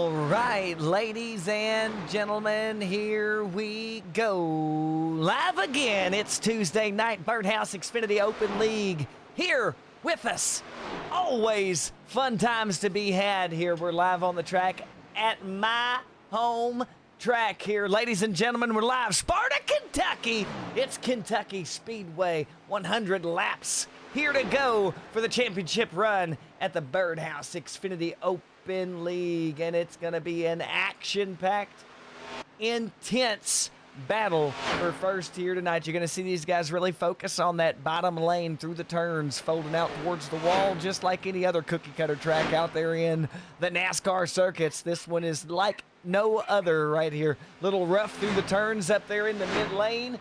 All right, ladies and gentlemen, here we go. Live again. It's Tuesday night, Birdhouse Xfinity Open League. Here with us. Always fun times to be had here. We're live on the track at my home track here. Ladies and gentlemen, we're live. Sparta, Kentucky. It's Kentucky Speedway. 100 laps here to go for the championship run at the Birdhouse Xfinity Open League. And it's going to be an action-packed, intense battle for first here tonight. You're going to see these guys really focus on that bottom lane through the turns, folding out towards the wall, just like any other cookie-cutter track out there in the NASCAR circuits. This one is like no other right here. Little rough through the turns up there in the mid lane.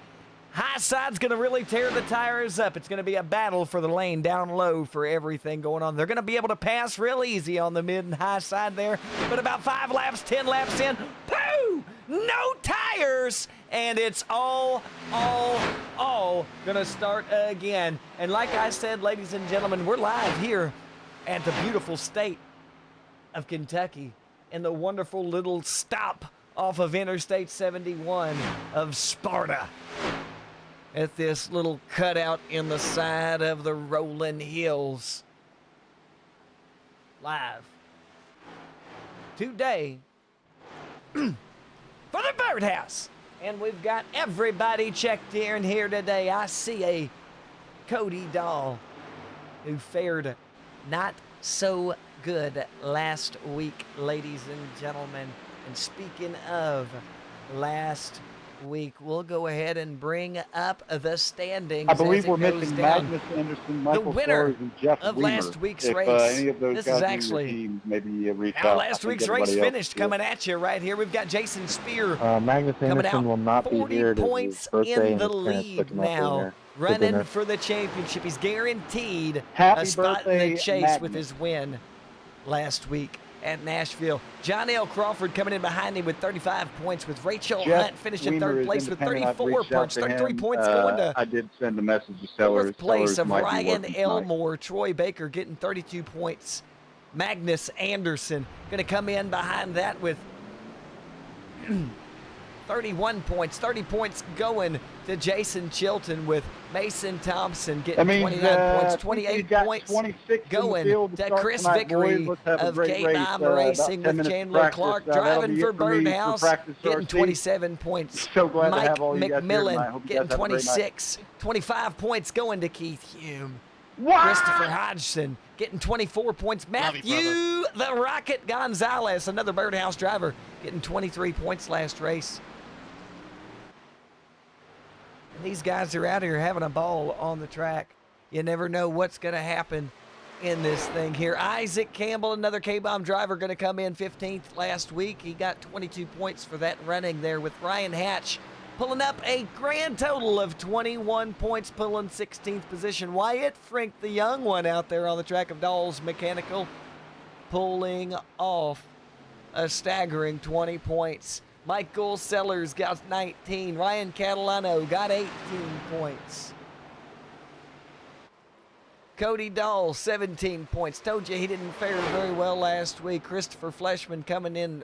High side's going to really tear the tires up. It's going to be a battle for the lane down low for everything going on. They're going to be able to pass real easy on the mid and high side there, but about 5 laps, 10 laps in, pooh! No tires! And it's all going to start again. And like I said, ladies and gentlemen, we're live here at the beautiful state of Kentucky in the wonderful little stop off of Interstate 71 of Sparta, at this little cutout in the side of the rolling hills. Live today for the Birdhouse. And we've got everybody checked in here today. I see a Cody Dahl who fared not so good last week, ladies and gentlemen. And speaking of last week, we'll go ahead and bring up the standings. I believe we're missing Magnus Anderson, Michael the winner Flores, and Jeff of Weimer. last week's if, race. Any of those This guys is in your actually team, maybe reach how out. last week's race finished coming at you right here. We've got Jason Spear Magnus coming Anderson out will not be 40 here. points in the lead now, running for the championship. He's guaranteed a spot in the chase Magnus. with his win last week at Nashville. John L. Crawford coming in behind him with 35 points, with Rachel Jeff Hunt finishing Weimer third place with 34 points. 33 him. points going to I did send a message to Sellers. fourth place Sellers of might be Ryan working Elmore. Troy Baker getting 32 points. Magnus Anderson going to come in behind that with 31 points. 30 points going to Jason Chilton, with Mason Thompson getting 29 points. 28 points going to Chris Vickery of K-Bomb Racing, with Chandler Clark driving for Birdhouse, getting 27 points. So glad Mike to have all you guys here tonight. McMillan Hope you getting guys have a great night. 26. 25 points going to Keith Hume. Wow! Christopher Hodgson getting 24 points. Matthew the Rocket Gonzalez, another Birdhouse driver, getting 23 points last race. And these guys are out here having a ball on the track. You never know what's going to happen in this thing here. Isaac Campbell, another K-Bomb driver, going to come in 15th last week. He got 22 points for that running there, with Ryan Hatch pulling up a grand total of 21 points, pulling 16th position. Wyatt Frink, the young one out there on the track of Dahl's Mechanical, pulling off a staggering 20 points. Michael Sellers got 19. Ryan Catalano got 18 points. Cody Dahl, 17 points. Told you he didn't fare very well last week. Christopher Fleshman coming in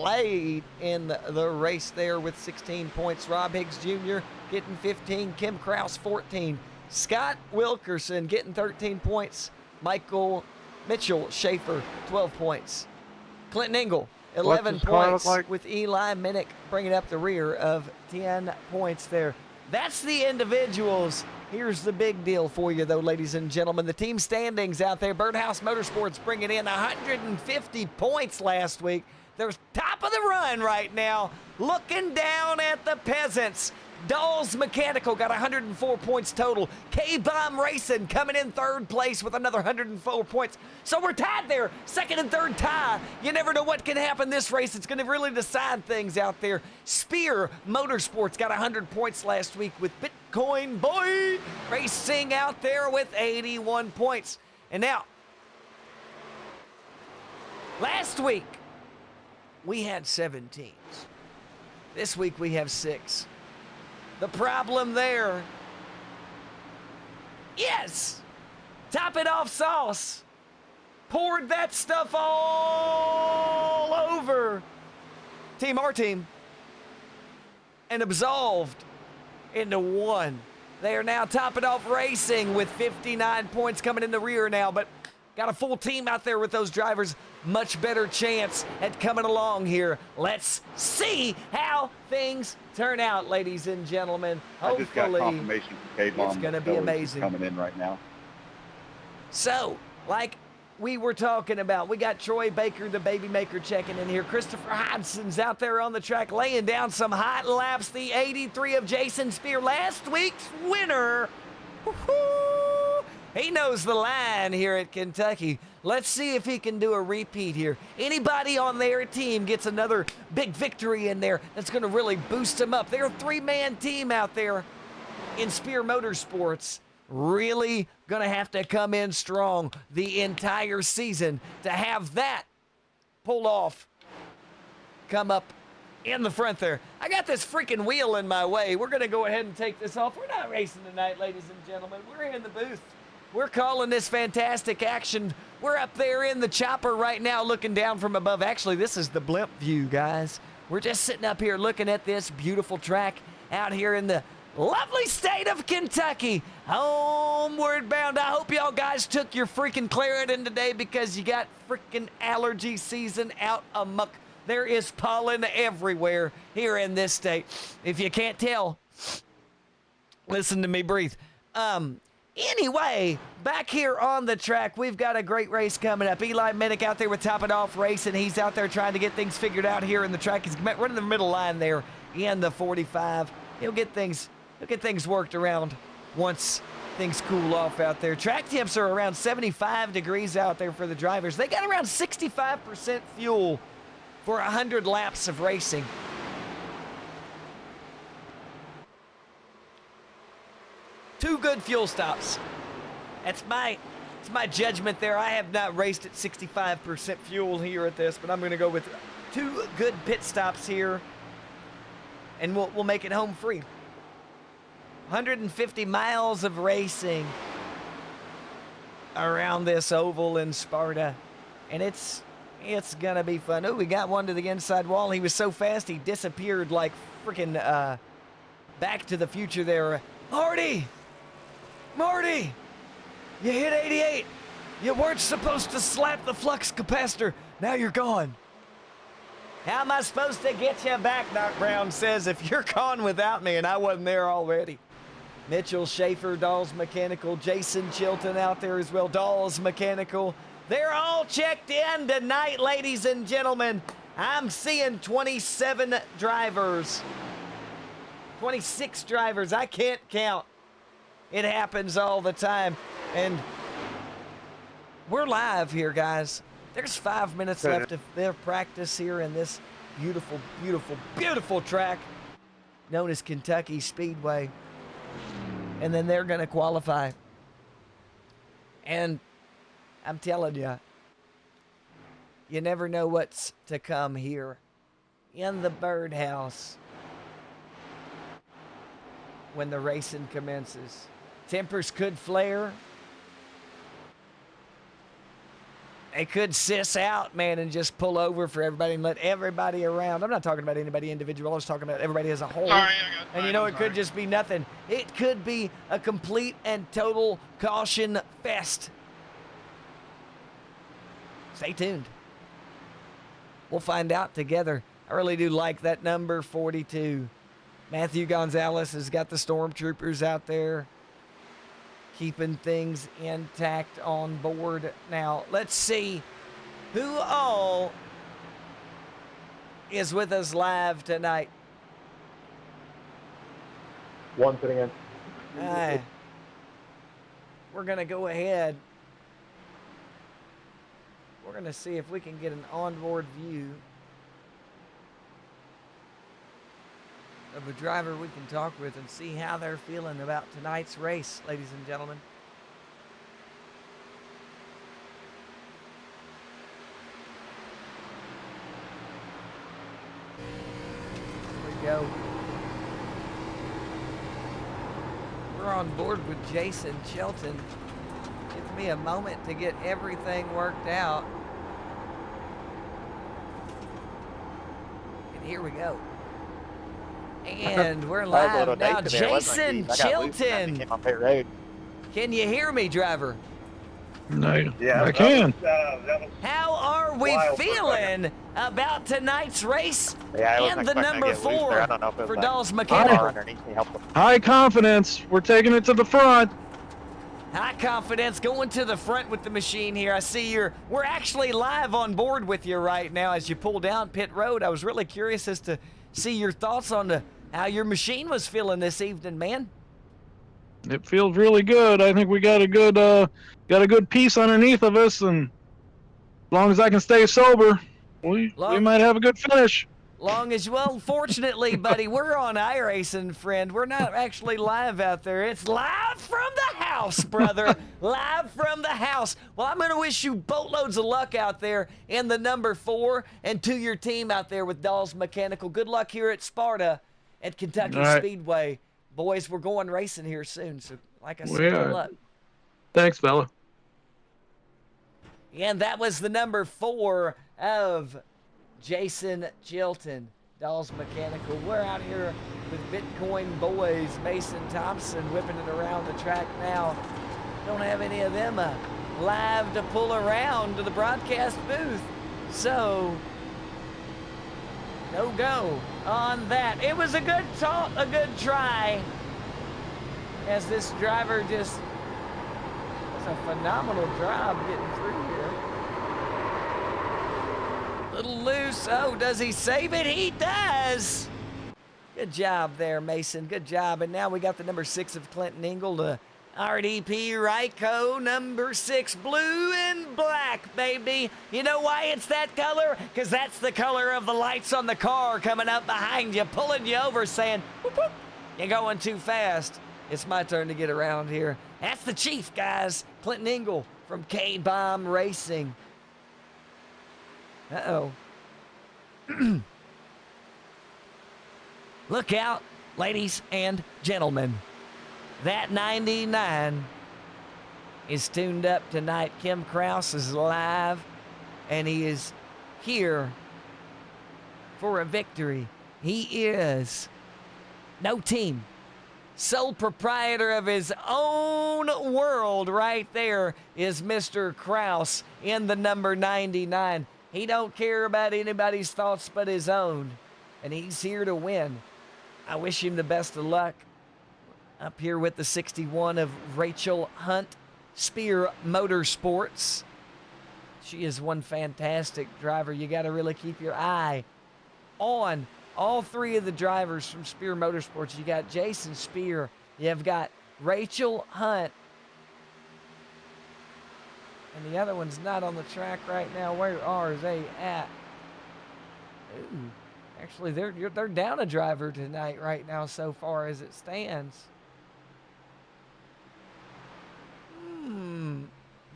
late in the race there with 16 points. Rob Higgs Jr. getting 15. Kim Kraus, 14. Scott Wilkerson getting 13 points. Michael Mitchell Schaefer, 12 points. Clinton Engel, 11 points, with Eli Minnick bringing up the rear of 10 points there. That's the individuals. Here's the big deal for you, though, ladies and gentlemen. The team standings out there. Birdhouse Motorsports bringing in 150 points last week. They're top of the run right now, looking down at the peasants. Dahl's Mechanical got 104 points total. K-Bomb Racing coming in third place with another 104 points. So we're tied there, second and third tie. You never know what can happen this race. It's going to really decide things out there. Spear Motorsports got 100 points last week, with Bitcoin Boy Racing out there with 81 points. And now, last week, we had 7 teams. This week we have 6. The problem there, yes, top it off sauce. poured that stuff all over our team, and absolved into one. They are now topping off racing with 59 points coming in the rear now, but got a full team out there with those drivers. Much better chance at coming along here. Let's see how things turn out, ladies and gentlemen. I just got Hopefully, confirmation from K-Bomb. it's gonna be amazing. Coming in right now. So, like we were talking about, we got Troy Baker, the baby maker, checking in here. Christopher Hodgson's out there on the track laying down some hot laps. The 83 of Jason Spear, last week's winner. Woo-hoo! He knows the line here at Kentucky. Let's see if he can do a repeat here. Anybody on their team gets another big victory in there that's going to really boost them up. They're a three-man team out there in Spear Motorsports. Really going to have to come in strong the entire season to have that pulled off. Come up in the front there. I got this freaking wheel in my way. We're going to go ahead and take this off. We're not racing tonight, ladies and gentlemen. We're in the booth. We're calling this fantastic action. We're up there in the chopper right now looking down from above. Actually, this is the blimp view, guys. We're just sitting up here looking at this beautiful track out here in the lovely state of Kentucky. Homeward bound. I hope y'all guys took your freaking Claritin today because you got freaking allergy season out amok. There is pollen everywhere here in this state. If you can't tell, listen to me breathe. Anyway, back here on the track, we've got a great race coming up. Eli Minnick out there with Top It Off Racing. He's out there trying to get things figured out here in the track. He's running the middle line there in the 45. He'll get things worked around once things cool off out there. Track temps are around 75 degrees out there for the drivers. They got around 65% fuel for 100 laps of racing. Two good fuel stops. It's my judgment there. I have not raced at 65% fuel here at this, but I'm going to go with two good pit stops here, and we'll make it home free. 150 miles of racing around this oval in Sparta, and it's gonna be fun. Oh, we got one to the inside wall. He was so fast he disappeared like freaking Back to the Future there. Marty, you hit 88. You weren't supposed to slap the flux capacitor. Now you're gone. How am I supposed to get you back, Doc Brown says, if you're gone without me and I wasn't there already. Mitchell Schaefer, Dawes Mechanical, Jason Chilton out there as well, Dawes Mechanical. They're all checked in tonight, ladies and gentlemen. I'm seeing 27 drivers. 26 drivers. I can't count. It happens all the time. And we're live here, guys. There's 5 minutes left of their practice here in this beautiful, beautiful, beautiful track known as Kentucky Speedway. And then they're going to qualify. And I'm telling you, you never know what's to come here in the Birdhouse when the racing commences. Tempers could flare. They could sis out, man, and just pull over for everybody and let everybody around. I'm not talking about anybody individual. I was talking about everybody as a whole. And you know, it could just be nothing. It could be a complete and total caution fest. Stay tuned. We'll find out together. I really do like that number 42. Matthew Gonzalez has got the stormtroopers out there, keeping things intact on board. Now, let's see who all is with us live tonight. One sitting in. We're going to go ahead. We're going to see if we can get an onboard view of a driver we can talk with and see how they're feeling about tonight's race, ladies and gentlemen. Here we go. We're on board with Jason Shelton. If me a moment to get everything worked out. And here we go. And we're live now. Jason Chilton. Can you hear me, driver? No, Yeah, I can. That was How are we wild for a feeling about tonight's race Yeah, I wasn't and the expecting to number get loose there. 4 I don't know if it was for like Dawes car Mechanical? underneath me helped them. High confidence. We're taking it to the front. High confidence going to the front with the machine here. I see we're actually live on board with you right now as you pull down pit road. I was really curious as to see your thoughts on how your machine was feeling this evening, man. It feels really good. I think we got a good piece underneath of us, and as long as I can stay sober, we might have a good finish. Well, fortunately, buddy, we're on iRacing, friend. We're not actually live out there. It's live from the house, brother. Live from the house. Well, I'm going to wish you boatloads of luck out there in the number 4 and to your team out there with Dawes Mechanical. Good luck here at Sparta at Kentucky Speedway. Boys, we're going racing here soon. So, like I said, good luck. Thanks, fella. And that was the number 4 of Jason Chilton, Dawes Mechanical. We're out here with Bitcoin boys, Mason Thompson whipping it around the track now. Don't have any of them live to pull around to the broadcast booth. So, no go on that. It was a good try. As this driver just does a phenomenal job getting through here. Little loose. Oh, does he save it? He does. Good job there, Mason. Good job. And now we got the number 6 of Clinton Ingle to RDP Ryko, number 6, blue and black, baby. You know why it's that color? Because that's the color of the lights on the car coming up behind you, pulling you over, saying, whoop, whoop, you're going too fast. It's my turn to get around here. That's the chief, guys. Clinton Ingle from K-Bomb Racing. Uh-oh. Look out, ladies and gentlemen. That 99 is tuned up tonight. Kim Krause is live, and he is here for a victory. He is no team. Sole proprietor of his own world right there is Mr. Krause in the number 99. He don't care about anybody's thoughts but his own, and he's here to win. I wish him the best of luck. Up here with the 61 of Rachel Hunt, Spear Motorsports. She is one fantastic driver. You got to really keep your eye on all 3 of the drivers from Spear Motorsports. You got Jason Spear. You've got Rachel Hunt. And the other one's not on the track right now. Where are they at? Ooh, actually, they're down a driver tonight right now so far as it stands.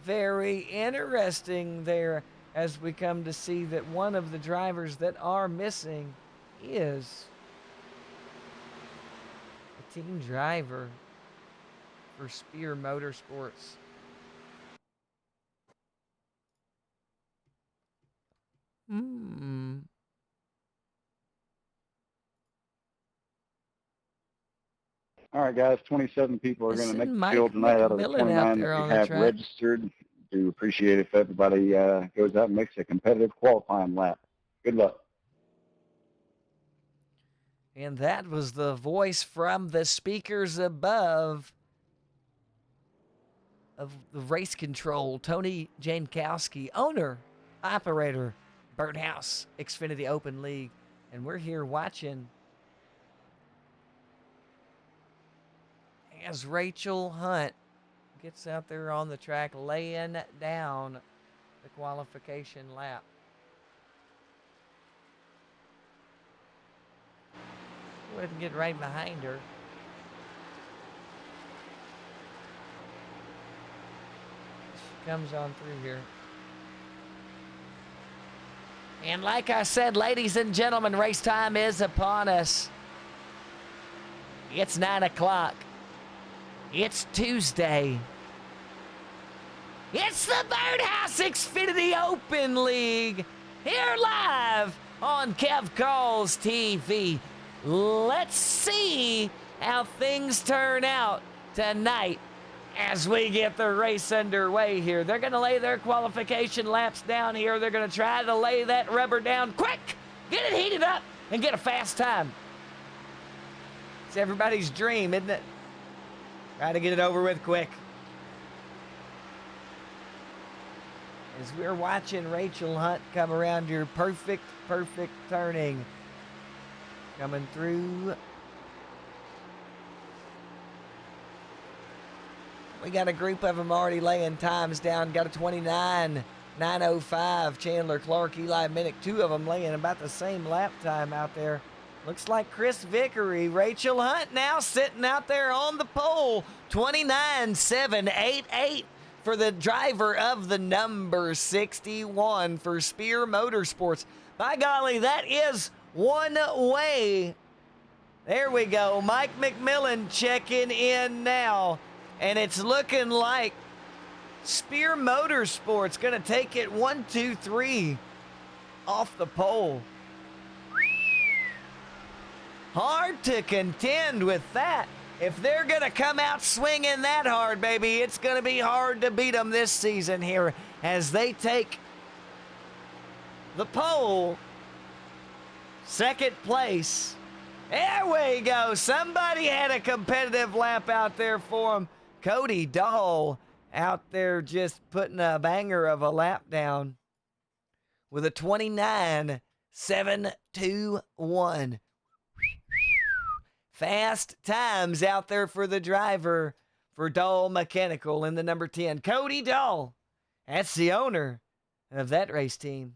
Very interesting there as we come to see that one of the drivers that are missing is a team driver for Spear Motorsports. all right, guys. 27 people are going to make the field tonight out of the Millen 29 that we have registered. Do appreciate it if everybody goes out and makes a competitive qualifying lap. Good luck. And that was the voice from the speakers above of the race control, Tony Jankowski, owner, operator, Birdhouse, Xfinity Open League. And we're here watching as Rachel Hunt gets out there on the track, laying down the qualification lap. Go ahead and get right behind her. She comes on through here. And like I said, ladies and gentlemen, race time is upon us. It's 9 o'clock. It's Tuesday. It's the Birdhouse Xfinity Open League, here live on Kev Calls TV. Let's see how things turn out tonight as we get the race underway here. They're going to lay their qualification laps down here. They're going to try to lay that rubber down quick, get it heated up, and get a fast time. It's everybody's dream, isn't it? Try to get it over with quick. As we're watching Rachel Hunt come around here, perfect turning. Coming through. We got a group of them already laying times down. Got a 29.905. Chandler Clark, Eli Minnick, two of them laying about the same lap time out there. Looks like Chris Vickery. Rachel Hunt now sitting out there on the pole. 29.788 for the driver of the number 61 for Spear Motorsports. By golly, that is one way. There we go. Mike McMillan checking in now. And it's looking like Spear Motorsports going to take it 1, 2, 3 off the pole. Hard to contend with that. If they're going to come out swinging that hard, baby, it's going to be hard to beat them this season here as they take the pole. Second place. There we go. Somebody had a competitive lap out there for him. Cody Dahl out there just putting a banger of a lap down with a 29.721. Fast times out there for the driver for Dahl Mechanical in the number 10. Cody Dahl. That's the owner of that race team.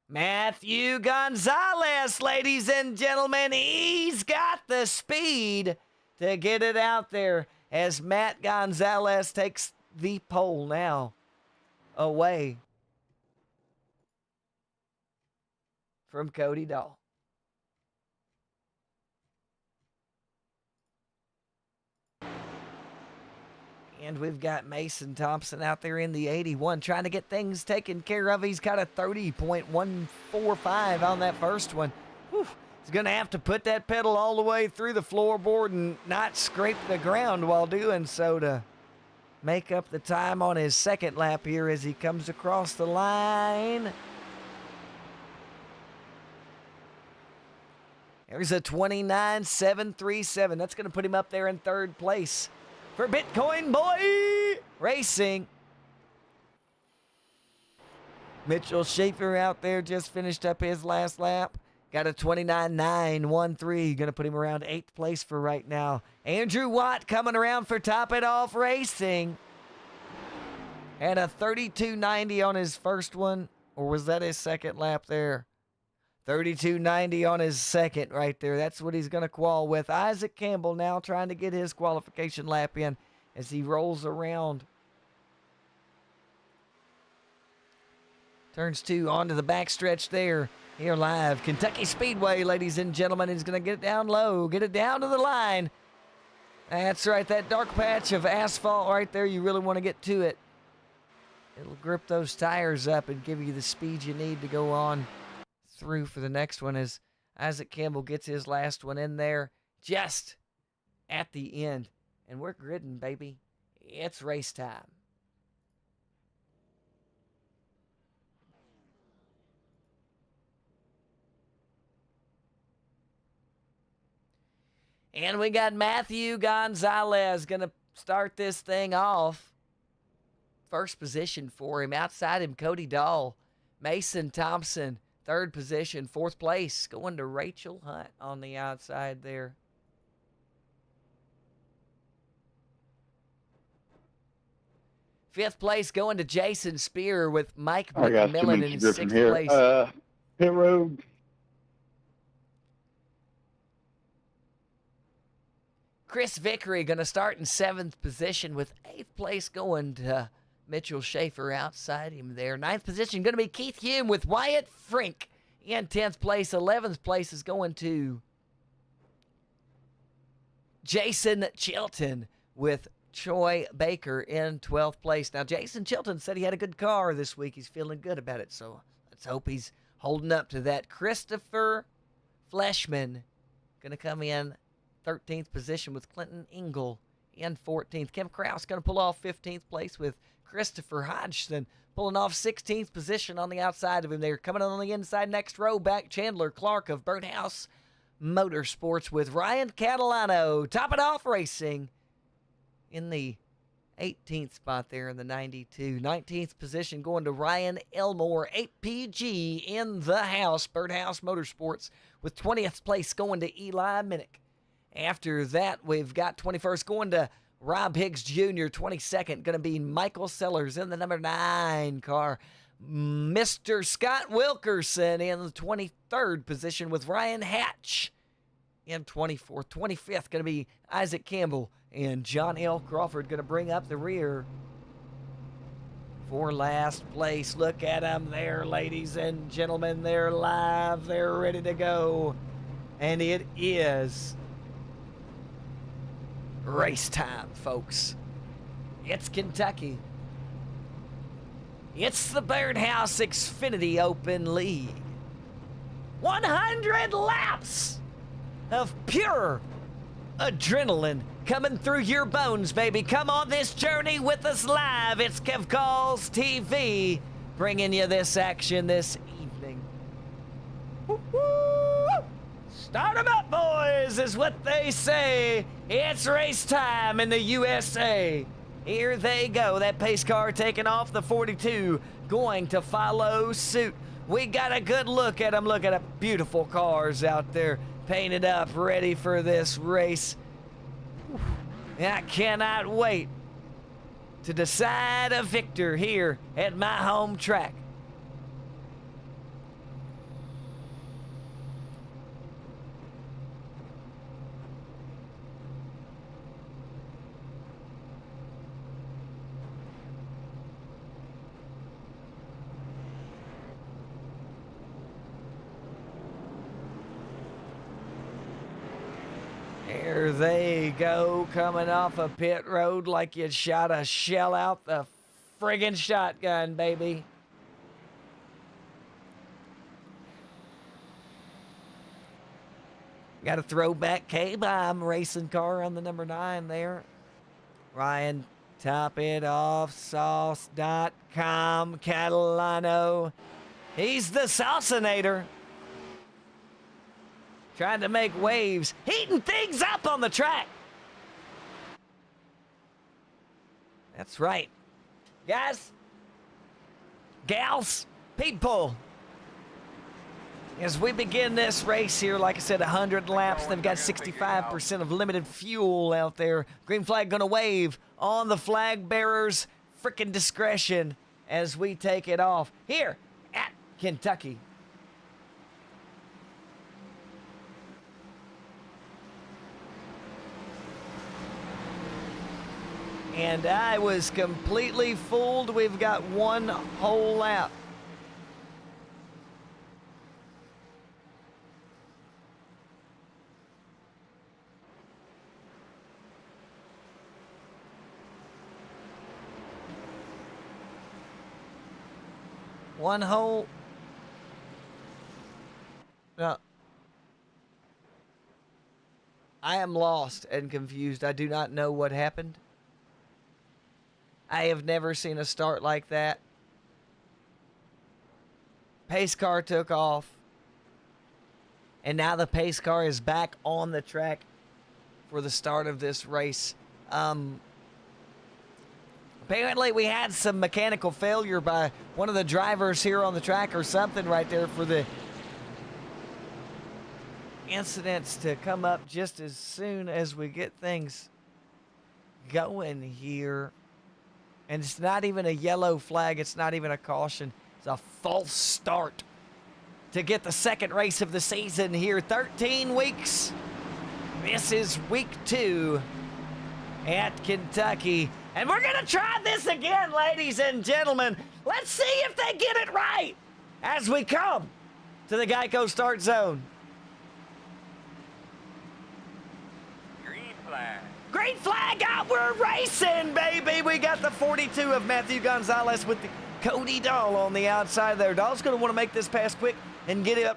Matthew Gonzalez, ladies and gentlemen, he's got the speed to get it out there as Matt Gonzalez takes the pole now away from Cody Dahl. And we've got Mason Thompson out there in the 81 trying to get things taken care of. He's got a 30.145 on that first one. Whew. He's going to have to put that pedal all the way through the floorboard and not scrape the ground while doing so to make up the time on his second lap here as he comes across the line. There's a 29.737. That's going to put him up there in third place for Bitcoin Boy Racing. Mitchell Schaefer out there just finished up his last lap. Got a 29.913. Going to put him around 8th place for right now. Andrew Watt coming around for Top It Off Racing. Had a 32.90 on his first one. Or was that his second lap there? 32.90 on his second right there. That's what he's going to qual with. Isaac Campbell now trying to get his qualification lap in as he rolls around. Turns 2 onto the backstretch there. Here live. Kentucky Speedway, ladies and gentlemen. He's going to get it down low. Get it down to the line. That's right. That dark patch of asphalt right there. You really want to get to it. It'll grip those tires up and give you the speed you need to go on through for the next one as Isaac Campbell gets his last one in there just at the end. And we're gridding, baby. It's race time. And we got Matthew Gonzalez going to start this thing off. First position for him. Outside him, Cody Dahl. Mason Thompson. Third position, fourth place, going to Rachel Hunt on the outside there. Fifth place going to Jason Spear with Mike McMillan in sixth place. Pit road. Chris Vickery going to start in seventh position with eighth place going to Mitchell Schaefer outside him there. Ninth position going to be Keith Hume with Wyatt Frink in 10th place. 11th place is going to Jason Chilton with Troy Baker in 12th place. Now, Jason Chilton said he had a good car this week. He's feeling good about it, so let's hope he's holding up to that. Christopher Fleshman going to come in 13th position with Clinton Engel in 14th. Kim Kraus going to pull off 15th place with Christopher Hodgson pulling off 16th position on the outside of him there. Coming on the inside, next row back, Chandler Clark of Birdhouse Motorsports with Ryan Catalano topping off racing in the 18th spot there in the 92. 19th position going to Ryan Elmore, 8PG in the house, Birdhouse Motorsports, with 20th place going to Eli Minnick. After that, we've got 21st going to Rob Higgs Jr., 22nd going to be Michael Sellers in the number 9 car. Mr. Scott Wilkerson in the 23rd position with Ryan Hatch in 24th. 25th going to be Isaac Campbell, and John L. Crawford going to bring up the rear for last place. Look at them there, ladies and gentlemen. They're live. They're ready to go. And it is race time, folks. It's Kentucky. It's the Birdhouse Xfinity Open League. 100 laps of pure adrenaline coming through your bones, baby. Come on this journey with us live. It's Kev Calls TV bringing you this action this evening. Woo-hoo! Start 'em up, boys, is what they say. It's race time in the USA. Here they go. That pace car taking off the 42, going to follow suit. We got a good look at them. Look at the beautiful cars out there painted up, ready for this race. I cannot wait to decide a victor here at my home track. There they go, coming off a pit road like you shot a shell out the friggin' shotgun, baby. Got a throwback K-Bomb racing car on the number 9 there. Ryan, top it off, sauce.com, Catalano. He's the Saucinator. Trying to make waves, heating things up on the track. That's right. Guys, gals, people, as we begin this race here, like I said, 100 laps, they've got 65% of limited fuel out there. Green flag gonna wave on the flag bearer's frickin' discretion as we take it off here at Kentucky. And I was completely fooled. We've got one whole lap. One whole... No. I am lost and confused. I do not know what happened. I have never seen a start like that. Pace car took off. And now the pace car is back on the track for the start of this race. Apparently we had some mechanical failure by one of the drivers here on the track or something right there for the incidents to come up just as soon as we get things going here. And it's not even a yellow flag. It's not even a caution. It's a false start to get the second race of the season here. 13 weeks. This is week 2 at Kentucky. And we're going to try this again, ladies and gentlemen. Let's see if they get it right as we come to the Geico start zone. Green flag. Green green flag out. We're racing, baby. We got the 42 of Matthew Gonzalez with the Cody Dahl on the outside there. Dahl's going to want to make this pass quick and get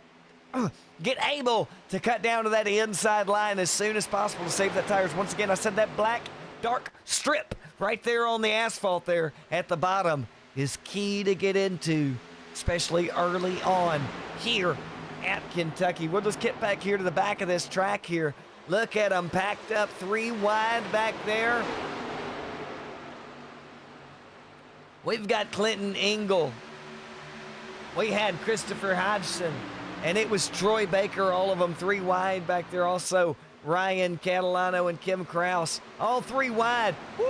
able to cut down to that inside line as soon as possible to save that tires. Once again, I said that black, dark strip right there on the asphalt there at the bottom is key to get into, especially early on here at Kentucky. We'll just get back here to the back of this track here. Look at them packed up 3 wide back there. We've got Clinton Engel. We had Christopher Hodgson. And it was Troy Baker, all of them 3 wide back there. Also, Ryan Catalano and Kim Kraus, all 3 wide. Woo!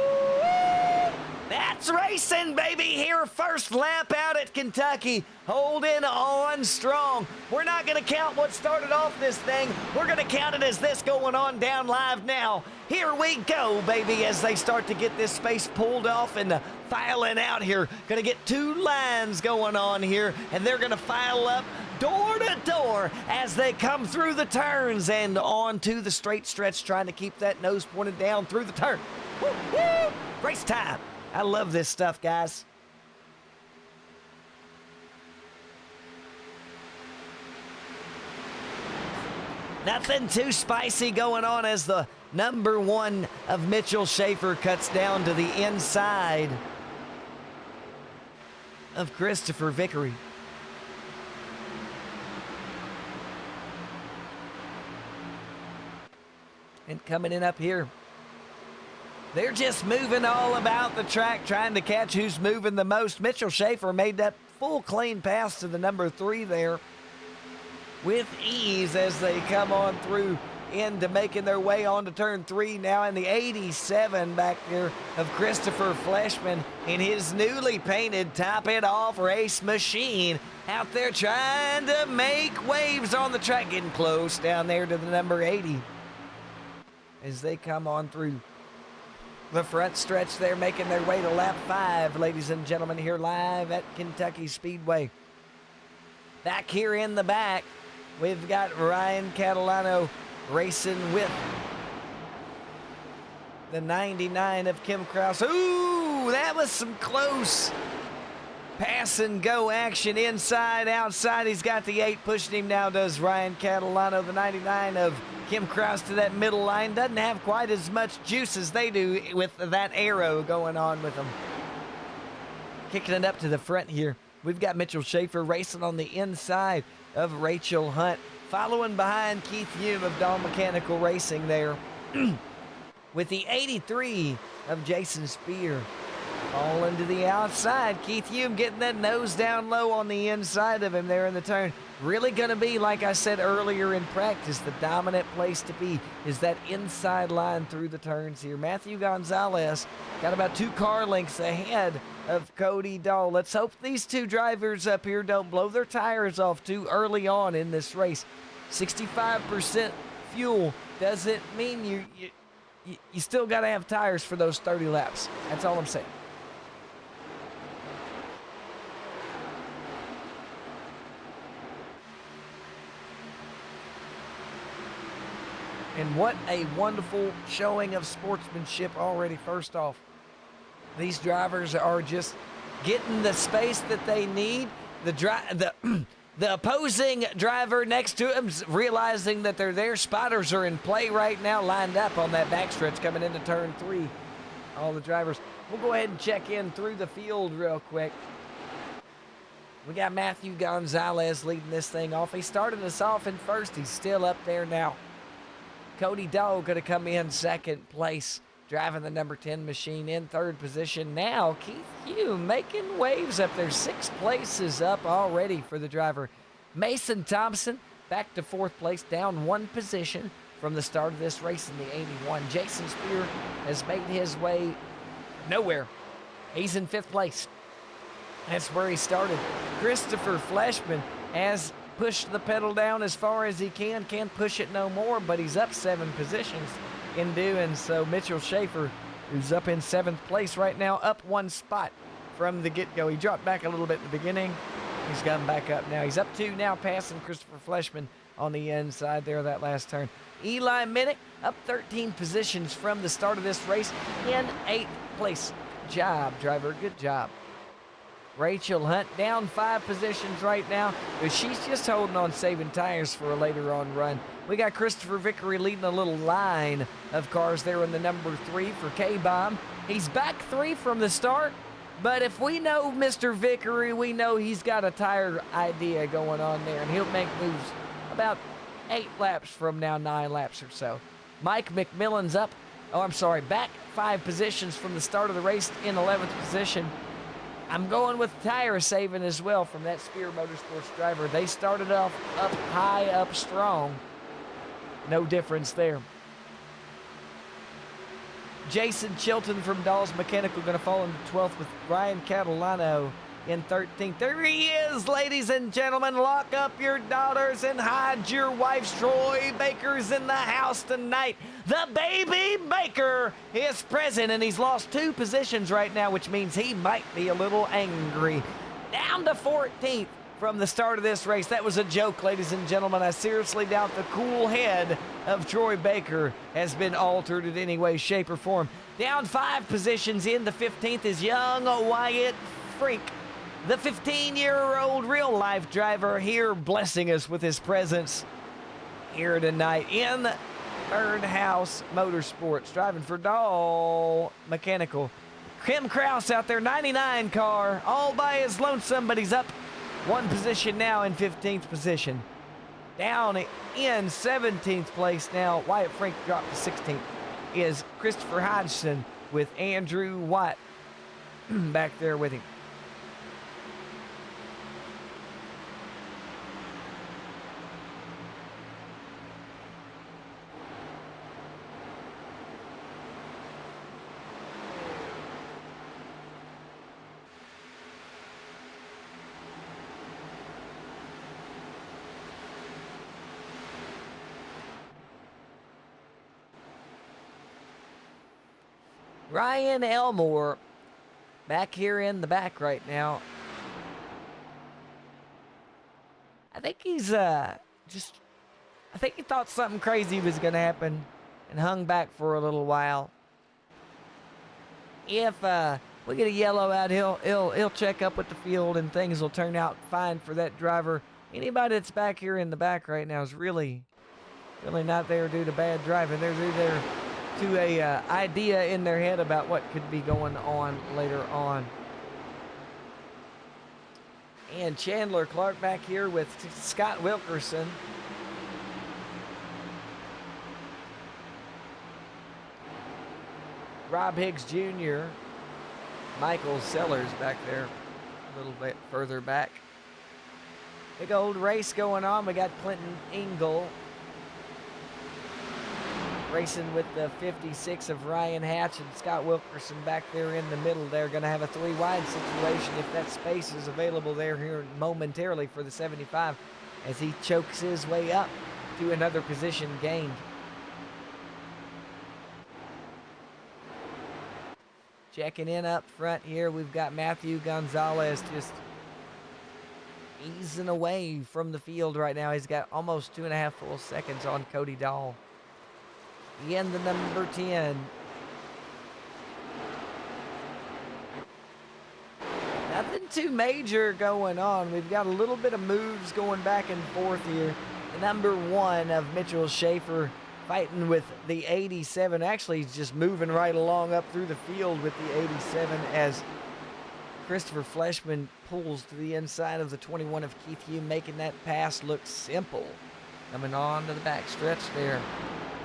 That's racing, baby, here. First lap out at Kentucky. Holding on strong. We're not going to count what started off this thing. We're going to count it as this going on down live now. Here we go, baby, as they start to get this space pulled off and filing out here. Going to get 2 lines going on here, and they're going to file up door to door as they come through the turns and onto the straight stretch, trying to keep that nose pointed down through the turn. Woo, woo. Race time. I love this stuff, guys. Nothing too spicy going on as the number 1 of Mitchell Schaefer cuts down to the inside of Christopher Vickery. And coming in up here, they're just moving all about the track, trying to catch who's moving the most. Mitchell Schaefer made that full clean pass to the number 3 there with ease as they come on through into making their way onto turn 3 now in the 87 back there of Christopher Fleshman in his newly painted Top It Off race machine out there trying to make waves on the track, getting close down there to the number 80 as they come on through the front stretch there, making their way to lap 5, ladies and gentlemen, here live at Kentucky Speedway. Back here in the back, we've got Ryan Catalano racing with the 99 of Kim Kraus. Ooh, that was some close pass and go action inside, outside. He's got the 8 pushing him now, does Ryan Catalano. The 99 of Kim Kraus to that middle line doesn't have quite as much juice as they do with that arrow going on with them. Kicking it up to the front here, we've got Mitchell Schaefer racing on the inside of Rachel Hunt, following behind Keith Hume of Dawn Mechanical Racing there with the 83 of Jason Spear. All into the outside. Keith Hume getting that nose down low on the inside of him there in the turn. Really going to be, like I said earlier in practice, the dominant place to be is that inside line through the turns here. Matthew Gonzalez got about 2 car lengths ahead of Cody Dahl. Let's hope these 2 drivers up here don't blow their tires off too early on in this race. 65% fuel doesn't mean you still got to have tires for those 30 laps. That's all I'm saying. And what a wonderful showing of sportsmanship already. First off, these drivers are just getting the space that they need. The opposing driver next to him realizing that they're there. Spotters are in play right now, lined up on that backstretch coming into turn 3. All the drivers. We'll go ahead and check in through the field real quick. We got Matthew Gonzalez leading this thing off. He started us off in first. He's still up there now. Cody Dahl going to come in second place, driving the number 10 machine in third position. Now, Keith Hume making waves up there. 6 places up already for the driver. Mason Thompson back to 4th place, down 1 position from the start of this race in the 81. Jason Spear has made his way nowhere. He's in 5th place. That's where he started. Christopher Fleshman has pushed the pedal down as far as he can. Can't push it no more, but he's up 7 positions in doing so. Mitchell Schaefer, who's up in 7th place right now, up 1 spot from the get-go. He dropped back a little bit at the beginning. He's gotten back up now. He's up 2 now, passing Christopher Fleshman on the inside there of that last turn. Eli Minnick up 13 positions from the start of this race in 8th place. Good job, driver. Good job. Rachel Hunt down 5 positions right now, but she's just holding on, saving tires for a later on run. We got Christopher Vickery leading a little line of cars there in the number 3 for K-Bomb. He's back 3 from the start, but if we know Mr. Vickery, we know he's got a tire idea going on there, and he'll make moves about 8 laps from now, 9 laps or so. Mike McMillan's up, back 5 positions from the start of the race in 11th position. I'm going with tire saving as well from that Spear Motorsports driver. They started off up high, up strong. No difference there. Jason Chilton from Dawes Mechanical going to fall into 12th with Ryan Catalano in 13th. There he is, ladies and gentlemen. Lock up your daughters and hide your wives. Troy Baker's in the house tonight. The baby Baker is present, and he's lost 2 positions right now, which means he might be a little angry. Down to 14th from the start of this race. That was a joke, ladies and gentlemen. I seriously doubt the cool head of Troy Baker has been altered in any way, shape, or form. Down 5 positions into 15th is young Wyatt Freak, the 15-year-old real-life driver here, blessing us with his presence here tonight in Birdhouse Motorsports, driving for Dahl Mechanical. Kim Krause out there, 99 car, all by his lonesome, but he's up 1 position now in 15th position. Down in 17th place now, Wyatt Frank dropped to 16th, is Christopher Hodgson with Andrew Watt back there with him. Ryan Elmore back here in the back right now. I think he's I think he thought something crazy was going to happen and hung back for a little while. If we get a yellow out, he'll check up with the field and things will turn out fine for that driver. Anybody that's back here in the back right now is really not there due to bad driving. They're due there to a idea in their head about what could be going on later on. And Chandler Clark back here with Scott Wilkerson. Rob Higgs Jr. Michael Sellers back there a little bit further back. Big old race going on. We got Clinton Engel racing with the 56 of Ryan Hatch and Scott Wilkerson back there in the middle. They're going to have a 3-wide situation if that space is available there here momentarily for the 75 as he chokes his way up to another position gained. Checking in up front here, we've got Matthew Gonzalez just easing away from the field right now. He's got almost 2.5 full seconds on Cody Dahl. In the number 10. Nothing too major going on. We've got a little bit of moves going back and forth here. The number 1 of Mitchell Schaefer fighting with the 87. Actually, he's just moving right along up through the field with the 87 as Christopher Fleshman pulls to the inside of the 21 of Keith Hume, making that pass look simple. Coming on to the back stretch there.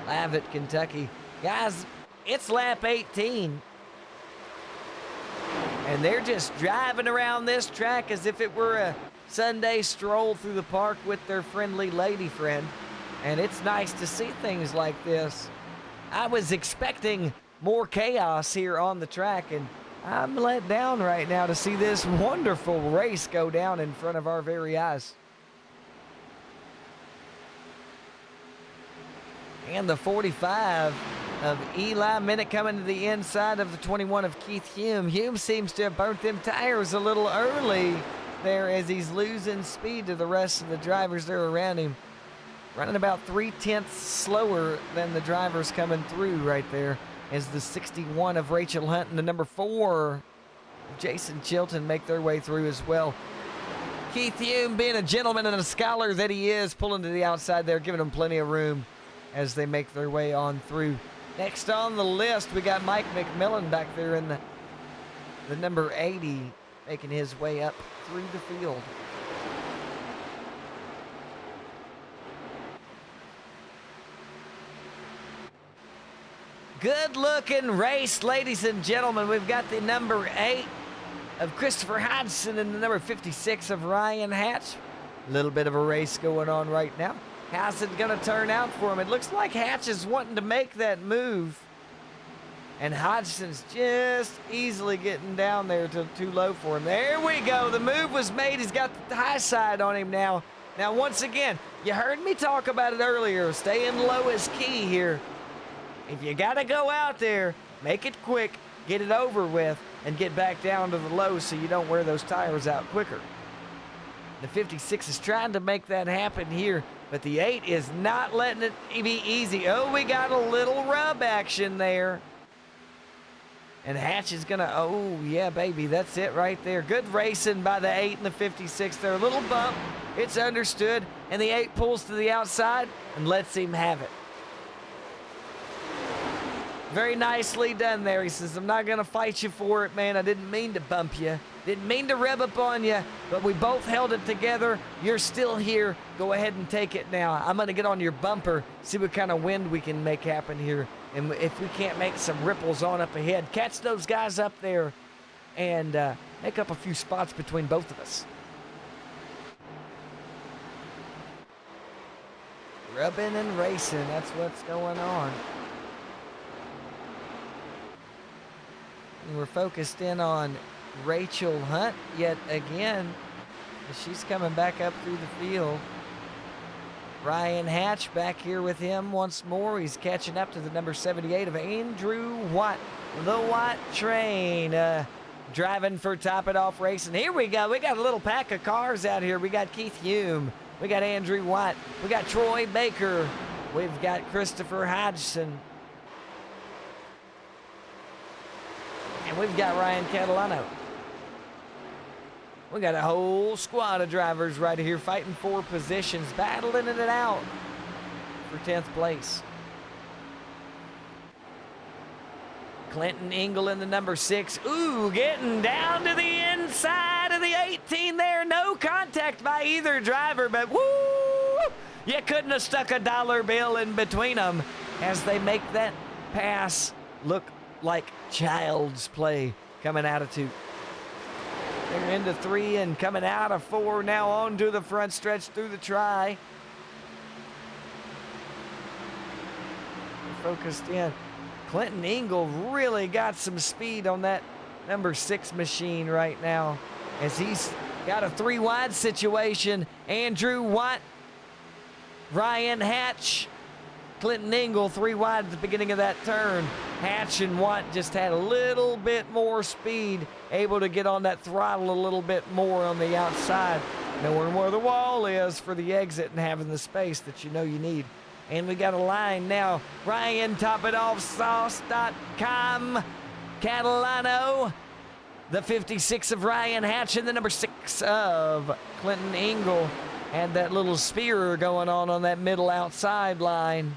Live at Kentucky. Guys, it's lap 18. And they're just driving around this track as if it were a Sunday stroll through the park with their friendly lady friend. And it's nice to see things like this. I was expecting more chaos here on the track, and I'm let down right now to see this wonderful race go down in front of our very eyes. And the 45 of Eli Minnick coming to the inside of the 21 of Keith Hume. Hume seems to have burnt them tires a little early there as he's losing speed to the rest of the drivers there around him. running about 3/10 slower than the drivers coming through right there as the 61 of Rachel Hunt and the number 4 of Jason Chilton make their way through as well. Keith Hume, being a gentleman and a scholar that he is, pulling to the outside there, giving them plenty of room as they make their way on through. Next on the list, we got Mike McMillan back there in the number 80, making his way up through the field. Good looking race, ladies and gentlemen. We've got the number 8 of Christopher Hodgson and the number 56 of Ryan Hatch. A little bit of a race going on right now. How's it going to turn out for him? It looks like Hatch is wanting to make that move. And Hodgson's just easily getting down there to too low for him. There we go. The move was made. He's got the high side on him now. Now, once again, you heard me talk about it earlier. Staying low is key here. If you got to go out there, make it quick, get it over with, and get back down to the low so you don't wear those tires out quicker. The 56 is trying to make that happen here, but the 8 is not letting it be easy. Oh, we got a little rub action there. And Hatch is going to, oh, yeah, baby, that's it right there. Good racing by the 8 and the 56 there. A little bump, it's understood, and the 8 pulls to the outside and lets him have it. Very nicely done there. He says, I'm not going to fight you for it, man. I didn't mean to bump you. Didn't mean to rev up on you, but we both held it together. You're still here. Go ahead and take it now. I'm going to get on your bumper, see what kind of wind we can make happen here. And if we can't make some ripples on up ahead, catch those guys up there and make up a few spots between both of us. Rubbing and racing, that's what's going on. And we're focused in on Rachel Hunt yet again. She's coming back up through the field. Ryan Hatch back here with him once more. He's catching up to the number 78 of Andrew Watt. The Watt train driving for Top It Off Racing. Here we go. We got a little pack of cars out here. We got Keith Hume. We got Andrew Watt. We got Troy Baker. We've got Christopher Hodgson. And we've got Ryan Catalano. We got a whole squad of drivers right here fighting for positions, battling it out for 10th place. Clinton Engel in the number 6. Ooh, getting down to the inside of the 18 there. No contact by either driver, but woo! You couldn't have stuck a dollar bill in between them as they make that pass look like child's play coming out of 2. They're into 3 and coming out of 4 now on to the front stretch through the try. Focused in. Clinton Engel really got some speed on that number 6 machine right now as he's got a 3 wide situation. Andrew Watt, Ryan Hatch, Clinton Engel 3 wide at the beginning of that turn. Hatch and Watt just had a little bit more speed, able to get on that throttle a little bit more on the outside, knowing where the wall is for the exit and having the space that you know you need. And we got a line now. Ryan, topitoffsauce.com. Catalano, the 56 of Ryan Hatch, and the number 6 of Clinton Engel. Had that little spear going on that middle outside line.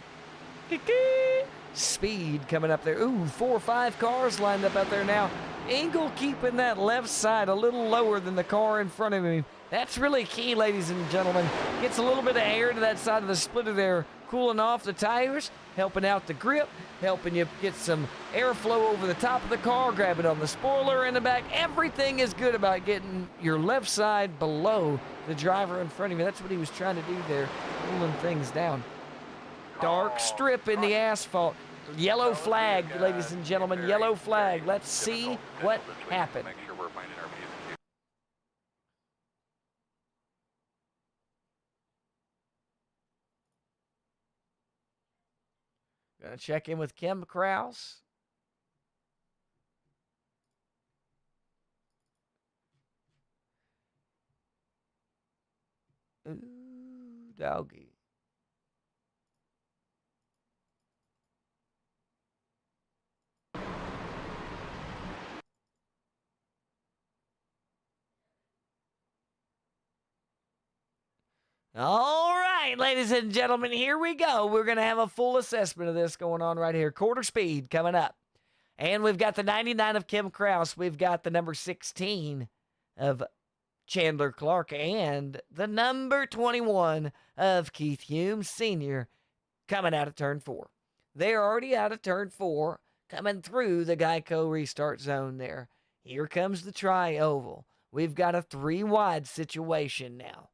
Speed coming up there. Ooh, 4 or 5 cars lined up out there now. Engel keeping that left side a little lower than the car in front of him. That's really key, ladies and gentlemen. Gets a little bit of air to that side of the splitter there, cooling off the tires, helping out the grip, helping you get some airflow over the top of the car, grabbing on the spoiler in the back. Everything is good about getting your left side below the driver in front of you. That's what he was trying to do there, cooling things down. Dark strip in the asphalt. Yellow flag, ladies and gentlemen, yellow flag. Let's see what happened. Make sure we're finding our music. Gonna check in with Kim Kraus. Ooh, doggy. All right, ladies and gentlemen, here we go. We're going to have a full assessment of this going on right here. Quarter speed coming up. And we've got the 99 of Kim Krause. We've got the number 16 of Chandler Clark and the number 21 of Keith Hume Sr. coming out of turn 4. They're already out of turn 4, coming through the Geico restart zone there. Here comes the tri-oval. We've got a 3 wide situation now.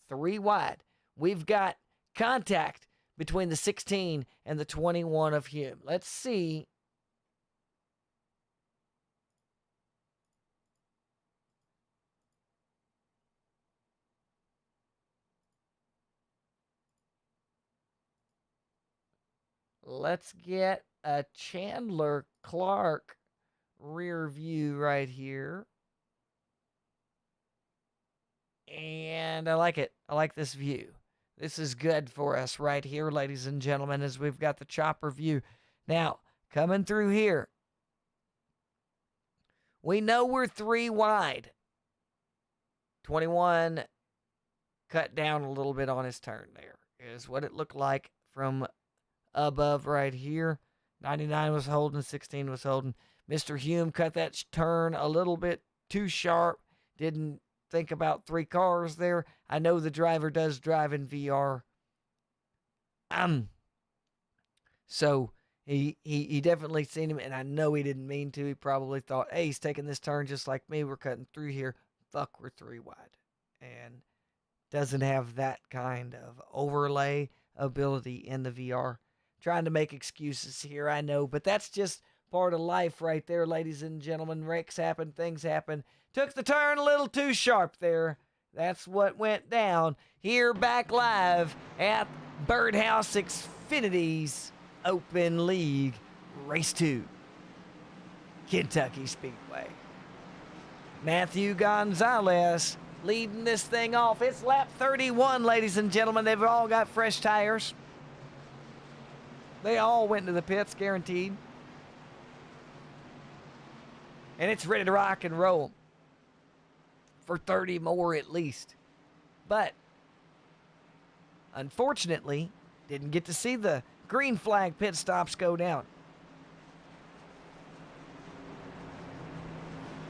3 wide. We've got contact between the 16 and the 21 of Hume. Let's see. Let's get a Chandler Clark rear view right here. And I like it. I like this view. This is good for us right here, ladies and gentlemen, as we've got the chopper view. Now, coming through here, we know we're 3 wide. 21 cut down a little bit on his turn there, is what it looked like from above right here. 99 was holding, 16 was holding. Mr. Hume cut that turn a little bit too sharp. Didn't think about 3 cars there. I know the driver does drive in VR. So he definitely seen him, and I know he didn't mean to. He probably thought, hey, he's taking this turn just like me. We're cutting through here. Fuck, we're 3 wide. And doesn't have that kind of overlay ability in the VR. Trying to make excuses here, I know, but that's just part of life right there, ladies and gentlemen. Wrecks happen, things happen. Took the turn a little too sharp there. That's what went down. Here back live at Birdhouse Xfinity's Open League Race 2, Kentucky Speedway. Matthew Gonzalez leading this thing off. It's lap 31, ladies and gentlemen. They've all got fresh tires. They all went to the pits, guaranteed. And it's ready to rock and roll for 30 more at least. But, unfortunately, didn't get to see the green flag pit stops go down.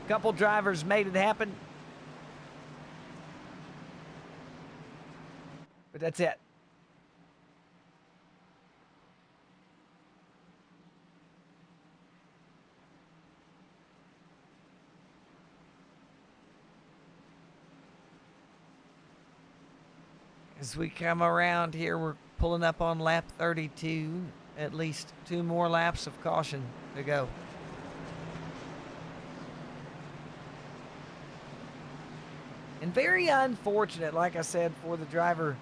Couple drivers made it happen. But that's it. As we come around here, we're pulling up on lap 32. At least 2 more laps of caution to go. And very unfortunate, like I said, for the driver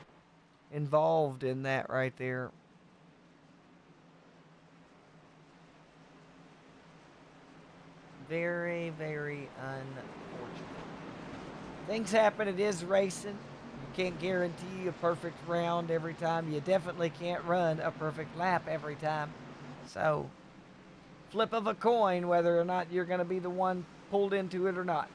involved in that right there. Very, very unfortunate. Things happen. It is racing. You can't guarantee a perfect round every time. You definitely can't run a perfect lap every time. So, flip of a coin whether or not you're going to be the one pulled into it or not.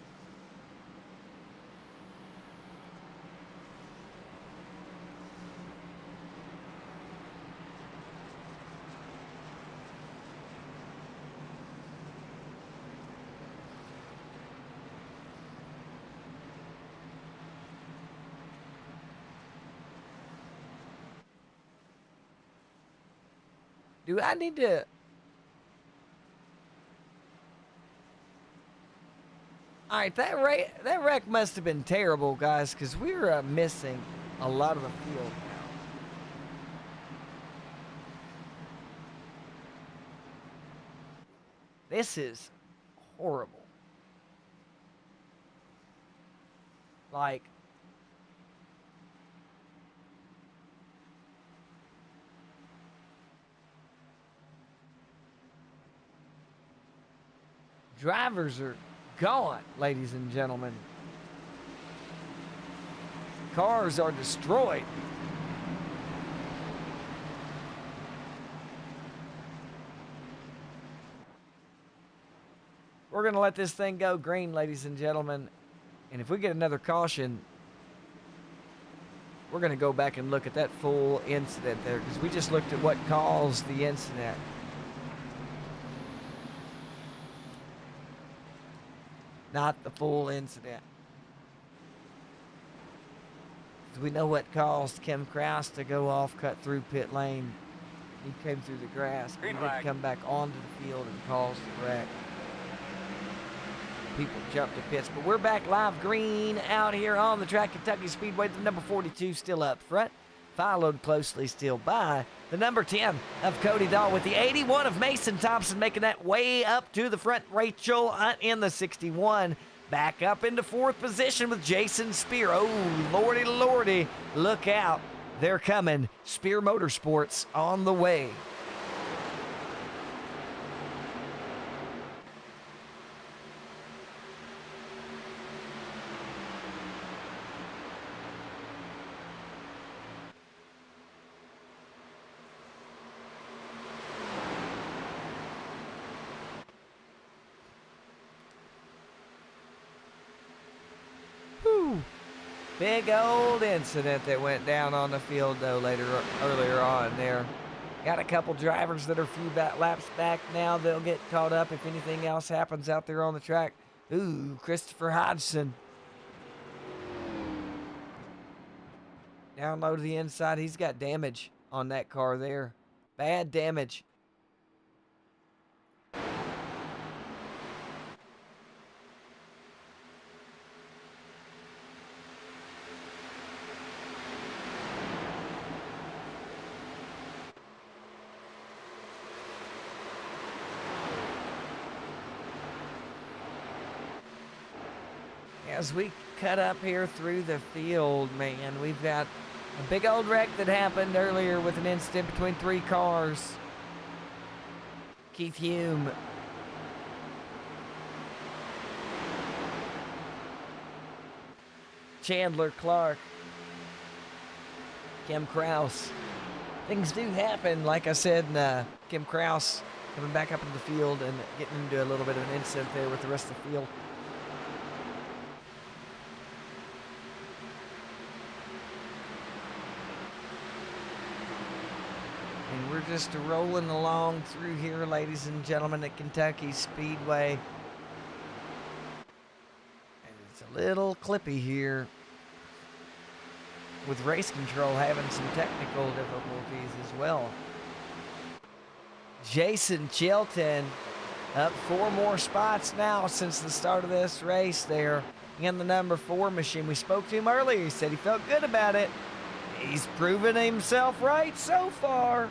Do I need to... Alright, that wreck must have been terrible, guys, because we were missing a lot of the field now. This is horrible. Like... Drivers are gone, ladies and gentlemen. Cars are destroyed. We're going to let this thing go green, ladies and gentlemen. And if we get another caution, we're going to go back and look at that full incident there because we just looked at what caused the incident. Not the full incident. We know what caused Kim Kraus to go off, cut through pit lane. He came through the grass. He did come back onto the field and caused the wreck. People jumped to pits, but we're back live green out here on the track. Kentucky Speedway, the number 42 still up front, followed closely still by the number 10 of Cody Dahl with the 81 of Mason Thompson making that way up to the front. Rachel Hunt in the 61. Back up into fourth position with Jason Spear. Oh, lordy, lordy, look out. They're coming. Spear Motorsports on the way. Big old incident that went down on the field, though, earlier on there. Got a couple drivers that are a few laps back now. They'll get caught up if anything else happens out there on the track. Ooh, Christopher Hodgson. Down low to the inside. He's got damage on that car there. Bad damage. As we cut up here through the field, man, we've got a big old wreck that happened earlier with an incident between three cars. Keith Hume. Chandler Clark. Kim Kraus. Things do happen, like I said, Kim Kraus coming back up into the field and getting into a little bit of an incident there with the rest of the field. We're just rolling along through here, ladies and gentlemen, at Kentucky Speedway. And it's a little clippy here with race control having some technical difficulties as well. Jason Chilton up 4 more spots now since the start of this race there in the number 4 machine. We spoke to him earlier. He said he felt good about it. He's proven himself right so far.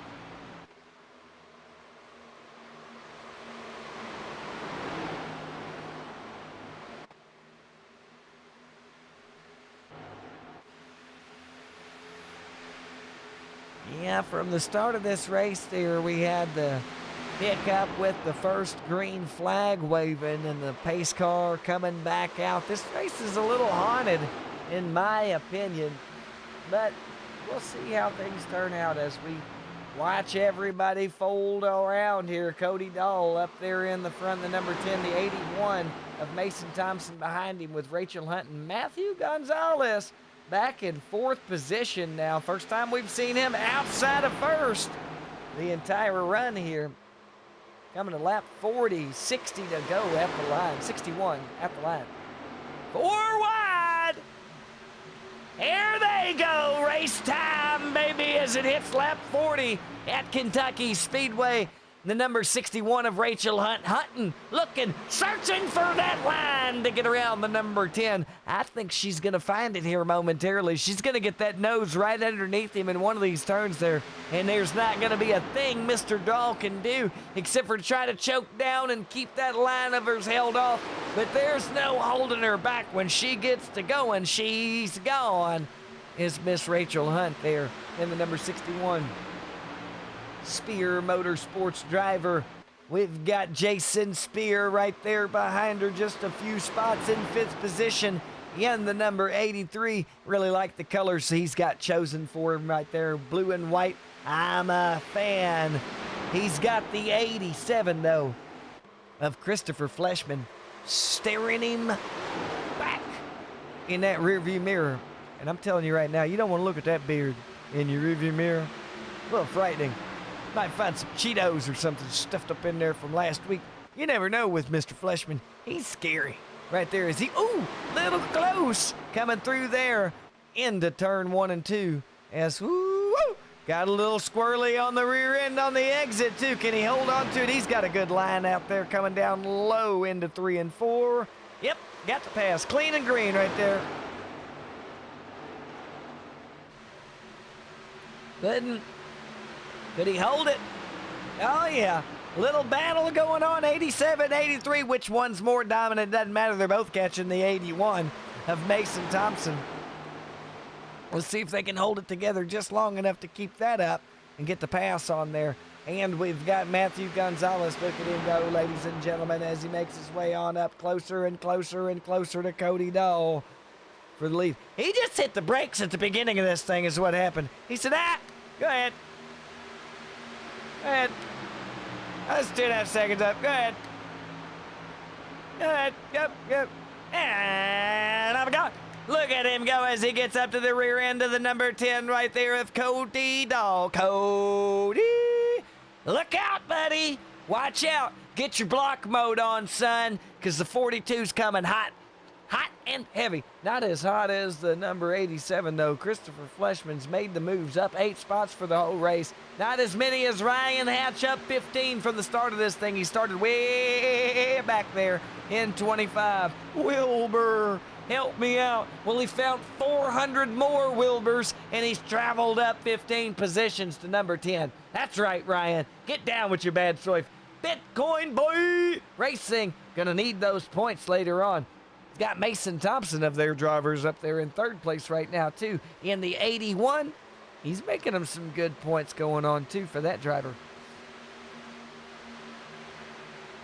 Yeah, from the start of this race there, we had the hiccup with the first green flag waving and the pace car coming back out. This race is a little haunted, in my opinion, but we'll see how things turn out as we watch everybody fold around here. Cody Dahl up there in the front, the number 10, the 81 of Mason Thompson behind him with Rachel Hunt and Matthew Gonzalez back in 4th position now. First time we've seen him outside of first the entire run here. Coming to lap 40, 60 to go at the line, 61 at the line. 4 wide. Here they go. Race time, baby, as it hits lap 40 at Kentucky Speedway. The number 61 of Rachel Hunt, hunting, looking, searching for that line to get around the number 10. I think she's going to find it here momentarily. She's going to get that nose right underneath him in one of these turns there, and there's not going to be a thing Mr. Dahl can do except for try to choke down and keep that line of hers held off. But there's no holding her back. When she gets to going, she's gone, is Miss Rachel Hunt there in the number 61. Spear Motorsports driver. We've got Jason Spear right there behind her, just a few spots in 5th position in the number 83. Really like the colors he's got chosen for him right there, blue and white. I'm a fan. He's got the 87 though of Christopher Fleshman staring him back in that rearview mirror. And I'm telling you right now, you don't want to look at that beard in your rearview mirror. A little frightening. Might find some Cheetos or something stuffed up in there from last week. You never know with Mr. Fleshman. He's scary. Right there is he. Ooh, little close. Coming through there into turn 1 and 2. As, woo, got a little squirrely on the rear end on the exit, too. Can he hold on to it? He's got a good line out there coming down low into 3 and 4. Yep, got the pass. Clean and green right there. Could he hold it? Oh, yeah. Little battle going on, 87, 83. Which one's more dominant? Doesn't matter. They're both catching the 81 of Mason Thompson. Let's see if they can hold it together just long enough to keep that up and get the pass on there. And we've got Matthew Gonzalez. Look at him go, ladies and gentlemen, as he makes his way on up closer and closer and closer to Cody Dahl for the lead. He just hit the brakes at the beginning of this thing is what happened. He said, go ahead. Go ahead. That's 2.5 seconds up. Go ahead. Go ahead. Yep. And I'm gone. Look at him go as he gets up to the rear end of the number 10 right there of Cody Dahl. Cody, look out, buddy. Watch out. Get your block mode on, son, because the 42's coming hot. Hot and heavy. Not as hot as the number 87, though. Christopher Fleshman's made the moves up 8 spots for the whole race. Not as many as Ryan Hatch, up 15 from the start of this thing. He started way back there in 25. Wilbur, help me out. Well, he found 400 more Wilburs, and he's traveled up 15 positions to number 10. That's right, Ryan. Get down with your bad soif. Bitcoin boy racing. Gonna need those points later on. Got Mason Thompson of their drivers up there in 3rd place right now, too. In the 81, he's making them some good points going on, too, for that driver.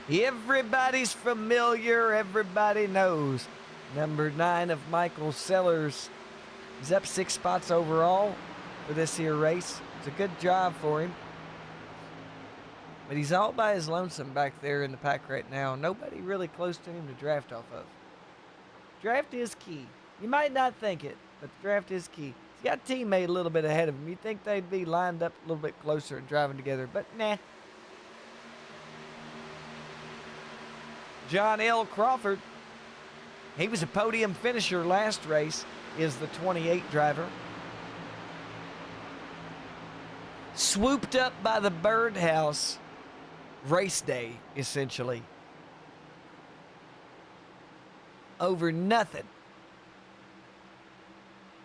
Everybody's familiar. Everybody knows. Number 9 of Michael Sellers. He's up 6 spots overall for this here race. It's a good job for him. But he's all by his lonesome back there in the pack right now. Nobody really close to him to draft off of. Draft is key. You might not think it, but the draft is key. He's got a teammate a little bit ahead of him. You'd think they'd be lined up a little bit closer and driving together, but nah. John L. Crawford, he was a podium finisher last race, is the 28 driver. Swooped up by the Birdhouse race day, essentially. Over nothing.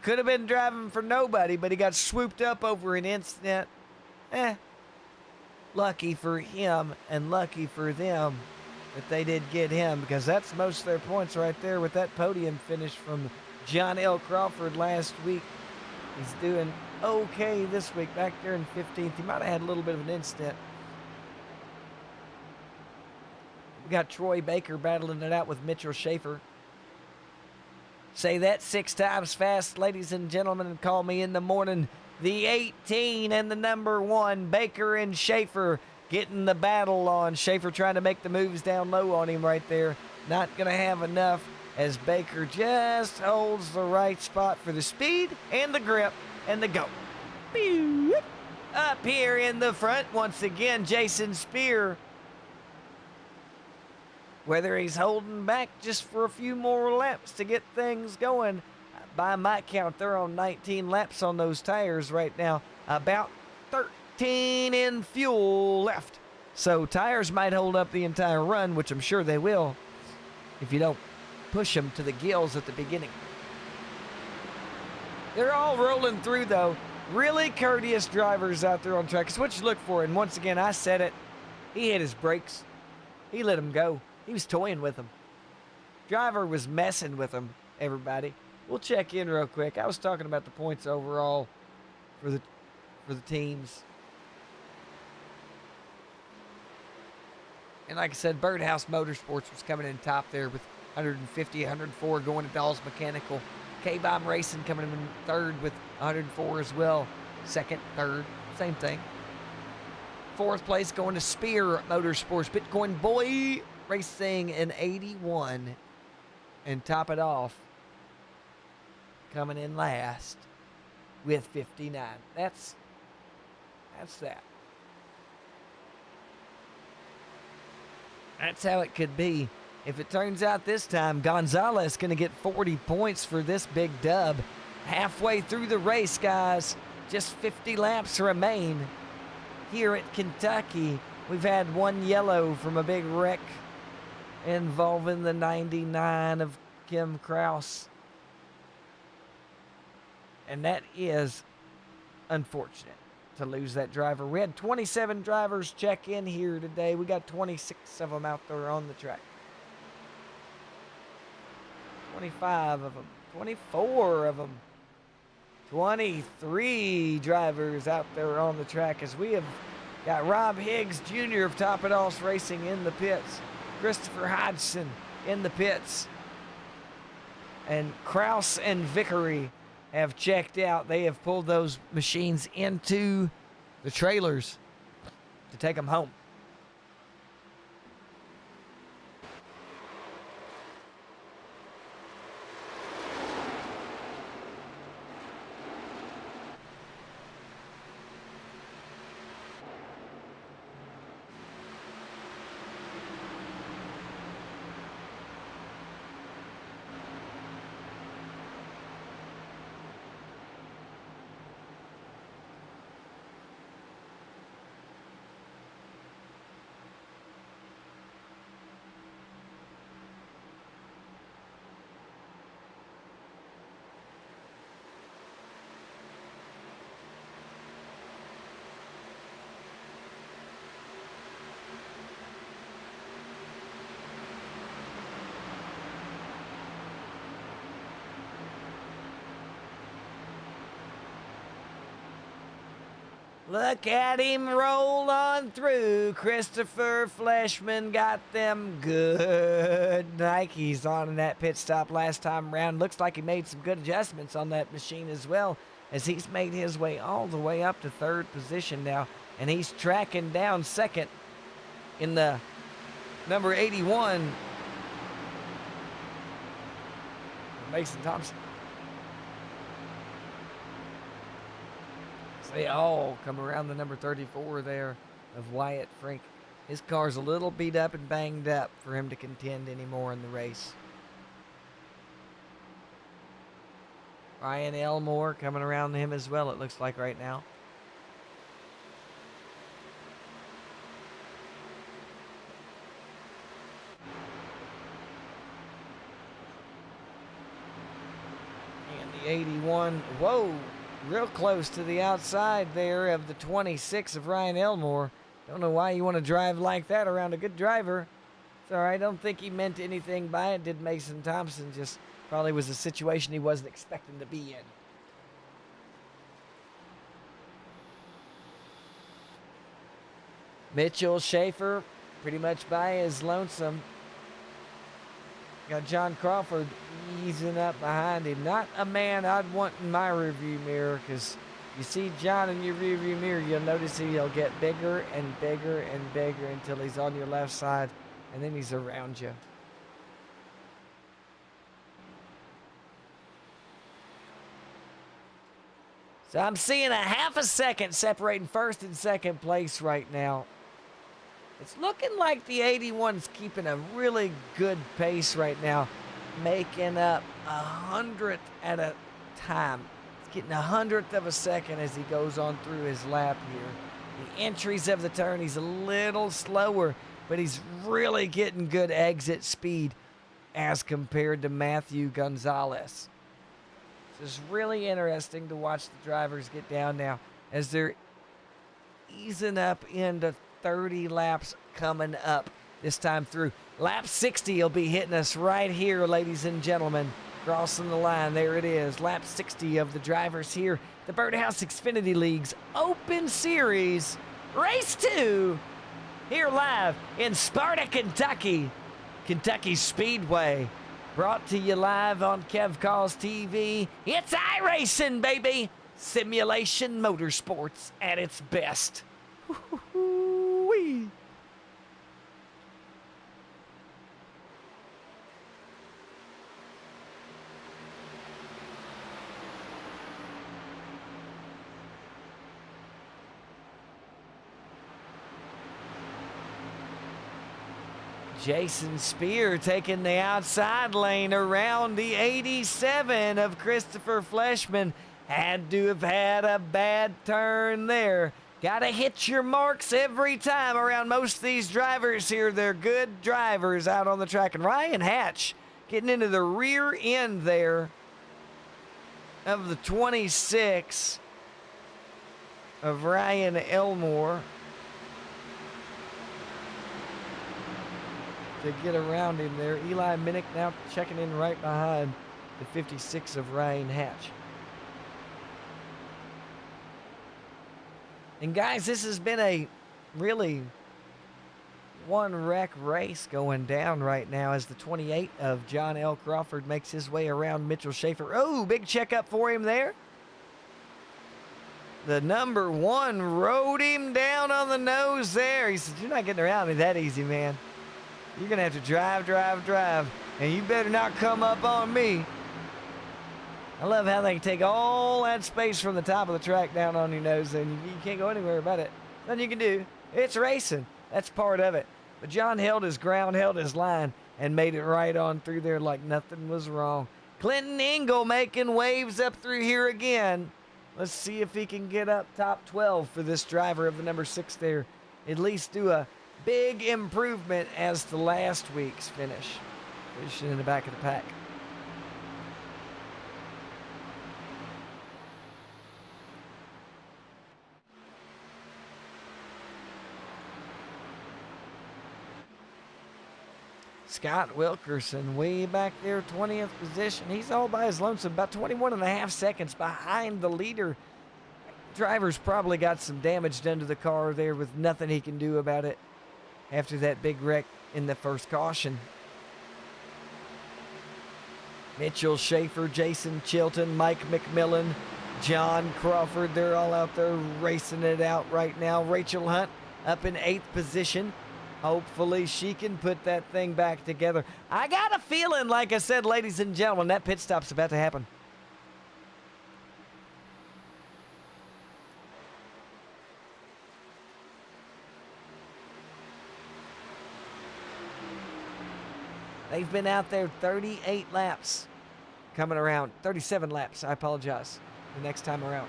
Could have been driving for nobody, but he got swooped up over an incident. Lucky for him and lucky for them that they did get him, because that's most of their points right there with that podium finish from John L. Crawford last week. He's doing okay this week, back there in 15th. He might have had a little bit of an incident. We got Troy Baker battling it out with Mitchell Schaefer. Say that 6 times fast, ladies and gentlemen, and call me in the morning. The 18 and the number 1, Baker and Schaefer getting the battle on. Schaefer trying to make the moves down low on him right there. Not going to have enough as Baker just holds the right spot for the speed and the grip and the go. Pew! Up here in the front, once again, Jason Spear. Whether he's holding back just for a few more laps to get things going. By my count, they're on 19 laps on those tires right now. About 13 in fuel left. So tires might hold up the entire run, which I'm sure they will, if you don't push them to the gills at the beginning. They're all rolling through, though. Really courteous drivers out there on track. It's what you look for. And once again, I said it. He hit his brakes. He let him go. He was toying with him. Driver was messing with him, everybody. We'll check in real quick. I was talking about the points overall for the teams. And like I said, Birdhouse Motorsports was coming in top there with 150, 104 going to Dahl's Mechanical. K-Bomb Racing coming in 3rd with 104 as well. 2nd, 3rd, same thing. 4th place going to Spear Motorsports. Bitcoin Boy Racing in 81. And top it off, coming in last with 59. That's that. That's how it could be. If it turns out this time Gonzalez going to get 40 points for this big dub. Halfway through the race, guys. Just 50 laps remain here at Kentucky. We've had one yellow from a big wreck involving the 99 of Kim Kraus. And that is unfortunate to lose that driver. We had 27 drivers check in here today. We got 26 of them out there on the track. 25 of them, 24 of them, 23 drivers out there on the track as we have got Rob Higgs Jr. of Top It All Racing in the pits, Christopher Hodgson in the pits, and Kraus and Vickery have checked out. They have pulled those machines into the trailers to take them home. Look at him roll on through. Christopher Fleshman got them good Nikes on in that pit stop last time around. Looks like he made some good adjustments on that machine as well, as he's made his way all the way up to third position now. And he's tracking down second in the number 81, Mason Thompson. They all come around the number 34 there of Wyatt Frink. His car's a little beat up and banged up for him to contend anymore in the race. Ryan Elmore coming around him as well, it looks like right now. And the 81, whoa! Real close to the outside there of the 26 of Ryan Elmore. Don't know why you want to drive like that around a good driver. It's all right. I don't think he meant anything by it, did Mason Thompson. Just probably was a situation he wasn't expecting to be in. Mitchell Schaefer pretty much by his lonesome. Got John Crawford easing up behind him. Not a man I'd want in my rearview mirror, because you see John in your rearview mirror, you'll notice he'll get bigger and bigger and bigger until he's on your left side, and then he's around you. So I'm seeing a half a second separating first and second place right now. It's looking like the 81's keeping a really good pace right now, making up 100th at a time. It's getting 100th of a second as he goes on through his lap here. The entries of the turn, he's a little slower, but he's really getting good exit speed as compared to Matthew Gonzalez. It's really interesting to watch the drivers get down now as they're easing up into 30 laps coming up this time through. Lap 60 will be hitting us right here, ladies and gentlemen. Crossing the line, there it is. Lap 60 of the drivers here. The Birdhouse Xfinity League's Open Series Race 2 here live in Sparta, Kentucky. Kentucky Speedway. Brought to you live on Kev Calls TV. It's iRacing, baby. Simulation motorsports at its best. Woo-hoo-wee. Jason Spear taking the outside lane around the 87 of Christopher Fleshman. Had to have had a bad turn there. Got to hit your marks every time around most of these drivers here. They're good drivers out on the track. And Ryan Hatch getting into the rear end there of the 26 of Ryan Elmore to get around him there. Eli Minnick now checking in right behind the 56 of Ryan Hatch. And guys, this has been a really one-wreck race going down right now as the 28 of John L. Crawford makes his way around Mitchell Schaefer. Oh, big checkup for him there. The number 1 rode him down on the nose there. He said, "You're not getting around me that easy, man. You're going to have to drive, and you better not come up on me." I love how they can take all that space from the top of the track down on your nose, and you can't go anywhere about it. Nothing you can do. It's racing. That's part of it. But John held his ground, held his line, and made it right on through there like nothing was wrong. Clinton Engel making waves up through here again. Let's see if he can get up top 12 for this driver of the number 6 there. At least do a big improvement as to last week's finish. Finishing in the back of the pack. Scott Wilkerson way back there, 20th position. He's all by his lonesome, about 21.5 seconds behind the leader. Driver's probably got some damage done to the car there with nothing he can do about it after that big wreck in the first caution. Mitchell Schaefer, Jason Chilton, Mike McMillan, John Crawford, they're all out there racing it out right now. Rachel Hunt up in 8th position. Hopefully she can put that thing back together. I got a feeling, like I said, ladies and gentlemen, that pit stop's about to happen. They've been out there 38 laps coming around. 37 laps, I apologize, the next time around.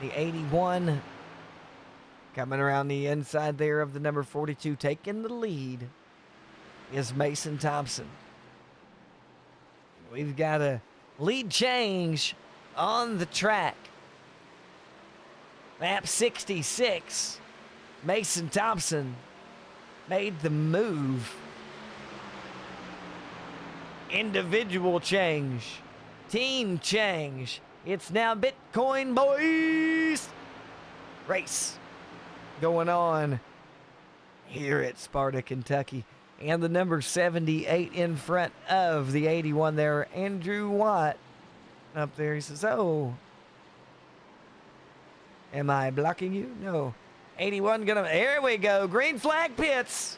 The 81 coming around the inside there of the number 42, taking the lead, is Mason Thompson. We've got a lead change on the track. Lap 66, Mason Thompson made the move. Individual change, team change. It's now Bitcoin Boys race going on here at Sparta, Kentucky. And the number 78 in front of the 81 there, Andrew Watt up there. He says, "Oh, am I blocking you?" No. 81 gonna, there we go. Green flag pits.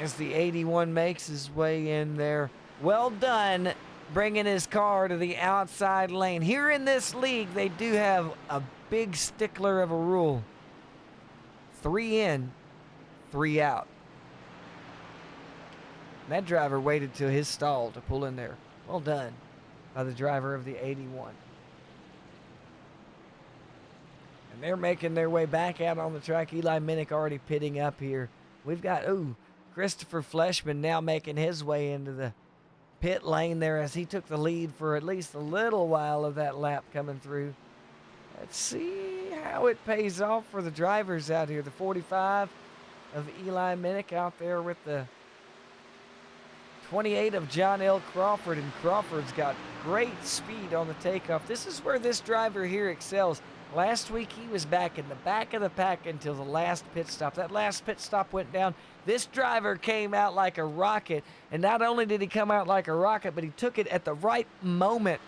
As the 81 makes his way in there. Well done, bringing his car to the outside lane. Here in this league, they do have a big stickler of a rule. 3 in, 3 out. And that driver waited till his stall to pull in there. Well done by the driver of the 81. And they're making their way back out on the track. Eli Minnick already pitting up here. We've got, Christopher Fleshman now making his way into the pit lane there as he took the lead for at least a little while of that lap coming through. Let's see how it pays off for the drivers out here. The 45 of Eli Minnick out there with the 28 of John L. Crawford, and Crawford's got great speed on the takeoff. This is where this driver here excels. Last week he was back in the back of the pack until the last pit stop. That last pit stop went down. This driver came out like a rocket, and not only did he come out like a rocket, but he took it at the right moment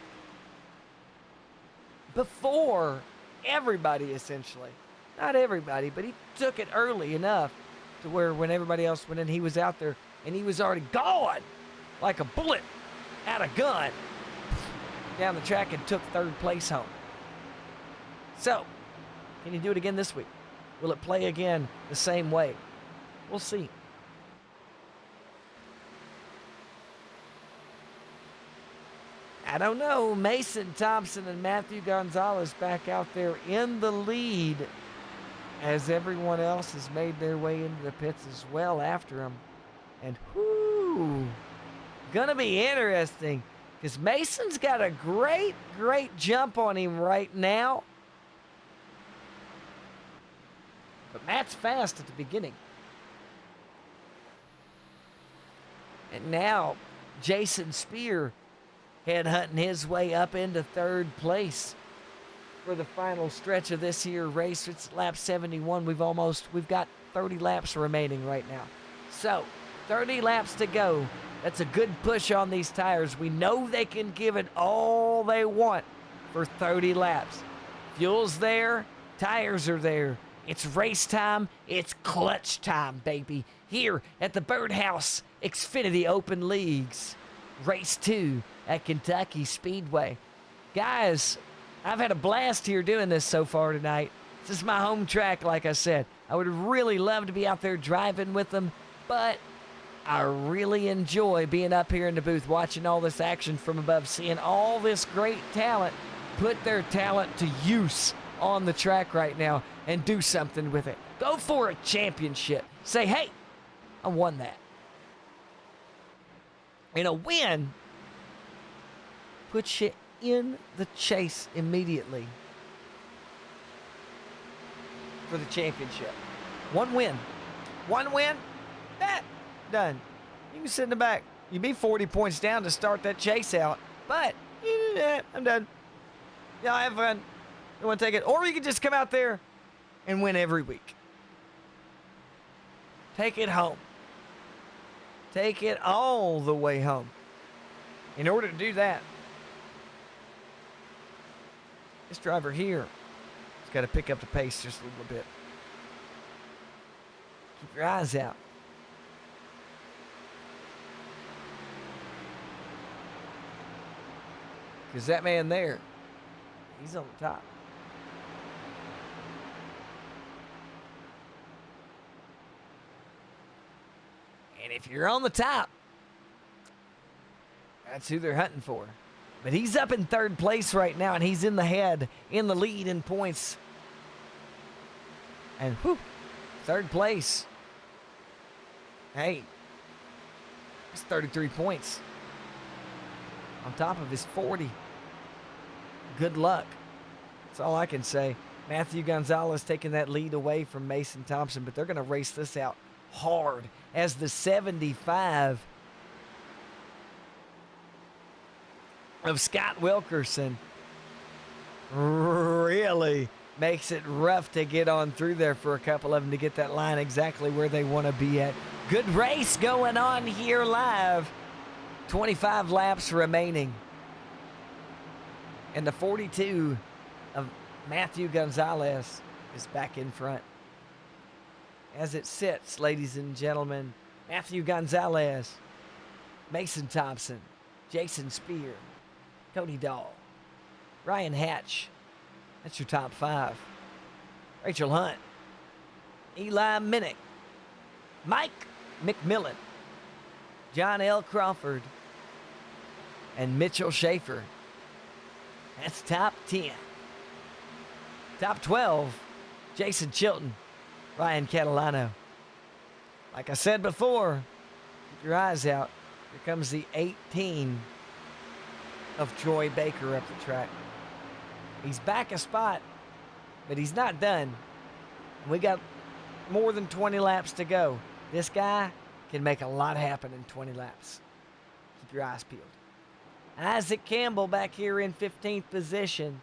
before everybody, essentially. Not everybody, but he took it early enough to where when everybody else went in, he was out there, and he was already gone like a bullet out of gun. down the track and took third place home. So, can you do it again this week? Will it play again the same way? We'll see. I don't know. Mason Thompson and Matthew Gonzalez back out there in the lead as everyone else has made their way into the pits as well after them. And whoo, gonna be interesting because Mason's got a great jump on him right now. But Matt's fast at the beginning. And now Jason Spear headhunting his way up into third place for the final stretch of this here race. It's lap 71. We've got 30 laps remaining right now. So 30 laps to go. That's a good push on these tires. We know they can give it all they want for 30 laps. Fuel's there, tires are there. It's race time, it's clutch time, baby. Here at the Birdhouse Xfinity Open Leagues, race 2 at Kentucky Speedway. Guys, I've had a blast here doing this so far tonight. This is my home track, like I said. I would really love to be out there driving with them, but I really enjoy being up here in the booth, watching all this action from above, seeing all this great talent put their talent to use on the track right now and do something with it. Go for a championship. Say, hey, I won that. And a win puts you in the chase immediately for the championship. One win, done. You can sit in the back. You'd be 40 points down to start that chase out, but I'm done. Yeah, I have fun. You want to take it? Or you can just come out there and win every week. Take it home. Take it all the way home. In order to do that, this driver here has got to pick up the pace just a little bit. Keep your eyes out. Because that man there, he's on the top. And if you're on the top, that's who they're hunting for. But he's up in third place right now, and he's in the lead in points. And whew, third place. Hey, it's 33 points on top of his 40. Good luck. That's all I can say. Matthew Gonzalez taking that lead away from Mason Thompson, but they're going to race this out hard as the 75 of Scott Wilkerson really makes it rough to get on through there for a couple of them to get that line exactly where they want to be at. Good race going on here live. 25 laps remaining. And the 42 of Matthew Gonzalez is back in front. As it sits, ladies and gentlemen, Matthew Gonzalez, Mason Thompson, Jason Spear, Cody Dahl, Ryan Hatch. That's your top 5. Rachel Hunt, Eli Minnick, Mike McMillan, John L. Crawford, and Mitchell Schaefer. That's top 10. Top 12, Jason Chilton, Ryan Catalano. Like I said before, keep your eyes out. Here comes the 18 of Troy Baker up the track. He's back a spot, but he's not done. We got more than 20 laps to go. This guy can make a lot happen in 20 laps. Keep your eyes peeled. Isaac Campbell back here in 15th position.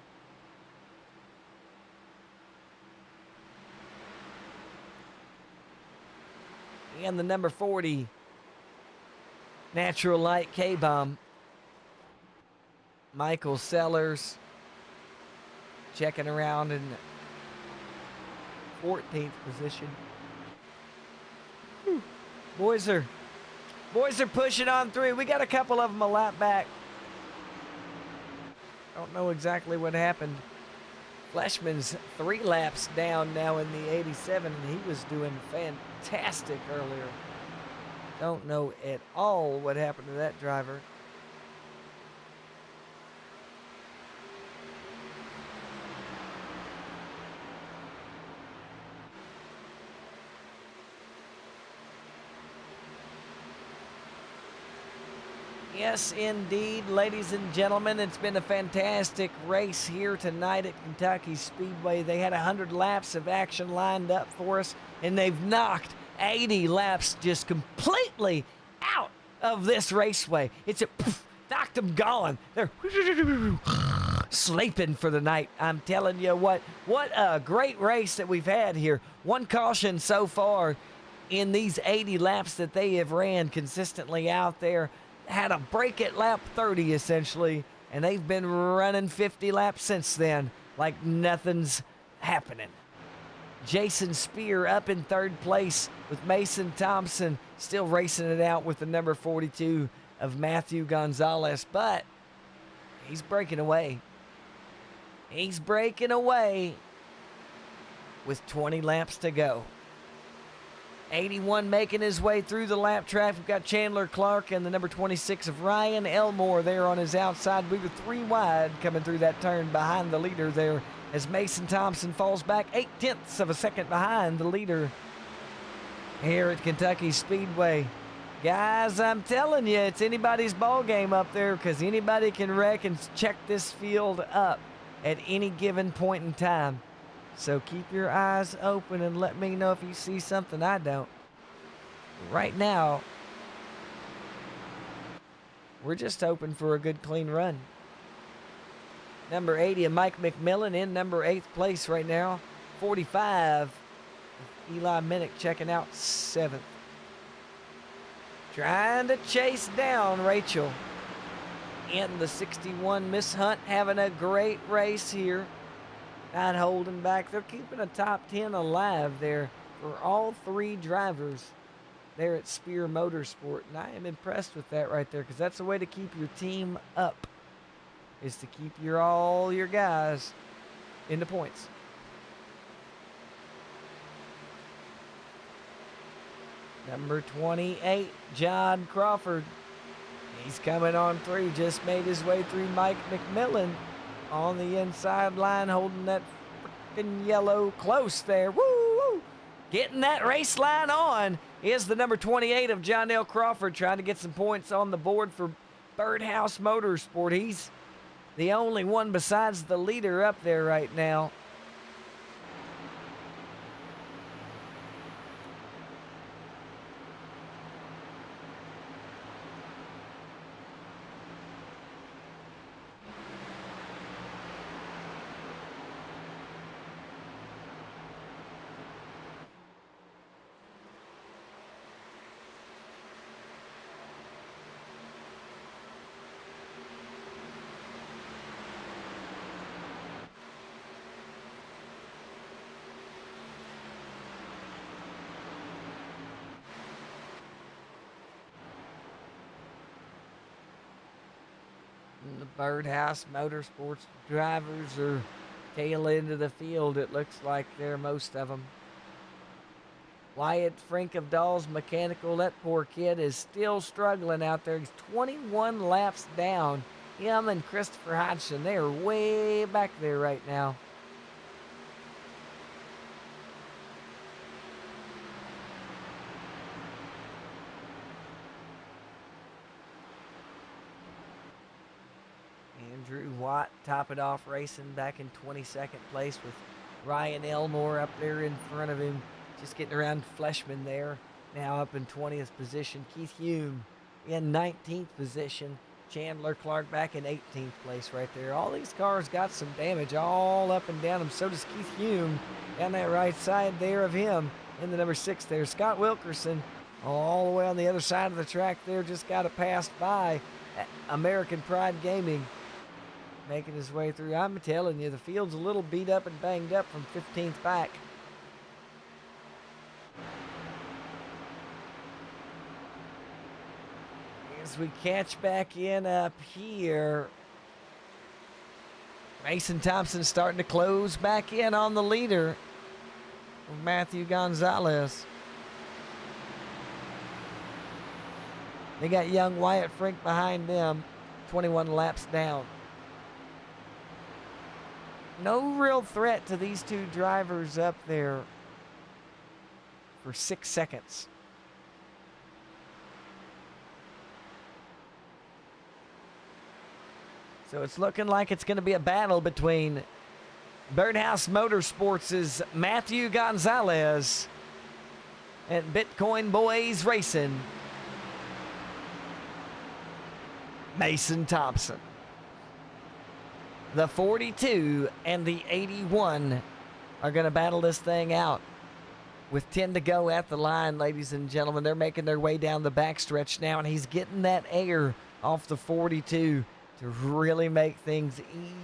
And the number 40, Natural Light K-Bomb. Michael Sellers checking around in 14th position. Whew. Boys are pushing on through. We got a couple of them a lap back. don't know exactly what happened. Fleshman's 3 laps down now in the 87, and he was doing fantastic earlier. Don't know at all what happened to that driver. Yes, indeed, ladies and gentlemen, it's been a fantastic race here tonight at Kentucky Speedway. They had 100 laps of action lined up for us, and they've knocked 80 laps just completely out of this raceway. It's a poof, knocked them gone. They're sleeping for the night. I'm telling you what a great race that we've had here. One caution so far in these 80 laps that they have ran consistently out there. Had a break at lap 30 essentially, and they've been running 50 laps since then like nothing's happening. Jason Spear up in 3rd place with Mason Thompson still racing it out with the number 42 of Matthew Gonzalez, but he's breaking away. He's breaking away with 20 laps to go. 81 making his way through the lap track. We've got Chandler Clark and the number 26 of Ryan Elmore there on his outside. We were 3 wide coming through that turn behind the leader there as Mason Thompson falls back 0.8 of a second behind the leader here at Kentucky Speedway. Guys, I'm telling you, it's anybody's ball game up there because anybody can wreck and check this field up at any given point in time. So keep your eyes open and let me know if you see something I don't. Right now, we're just hoping for a good, clean run. Number 80 of Mike McMillan in number 8th place right now. 45, Eli Minnick checking out 7th. Trying to chase down Rachel in the 61. Miss Hunt having a great race here. Not holding back. They're keeping a top 10 alive there for all 3 drivers there at Spear Motorsport. And I am impressed with that right there because that's the way to keep your team up, is to keep all your guys in the points. Number 28, John Crawford. He's coming on 3. Just made his way through Mike McMillan on the inside line, holding that freaking yellow close there. Woo, woo! Getting that race line on is the number 28 of John L. Crawford, trying to get some points on the board for Birdhouse Motorsport. He's the only one besides the leader up there right now. The Birdhouse Motorsports drivers are tail end of the field, it looks like there, most of them. Wyatt Frink of Dawes Mechanical, that poor kid is still struggling out there. He's 21 laps down. Him and Christopher Hodgson, they are way back there right now. Andrew Watt top it off racing back in 22nd place with Ryan Elmore up there in front of him. Just getting around Fleshman there. Now up in 20th position. Keith Hume in 19th position. Chandler Clark back in 18th place right there. All these cars got some damage all up and down them. So does Keith Hume down that right side there of him in the number 6 there. Scott Wilkerson all the way on the other side of the track there. Just got it passed by American Pride Gaming. Making his way through. I'm telling you, the field's a little beat up and banged up from 15th back. As we catch back in up here, Mason Thompson starting to close back in on the leader, Matthew Gonzalez. They got young Wyatt Frink behind them, 21 laps down. No real threat to these two drivers up there for 6 seconds. So it's looking like it's going to be a battle between Birdhouse Motorsports' Matthew Gonzalez and Bitcoin Boys Racing, Mason Thompson. The 42 and the 81 are going to battle this thing out. With 10 to go at the line, ladies and gentlemen, they're making their way down the backstretch now, and he's getting that air off the 42 to really make things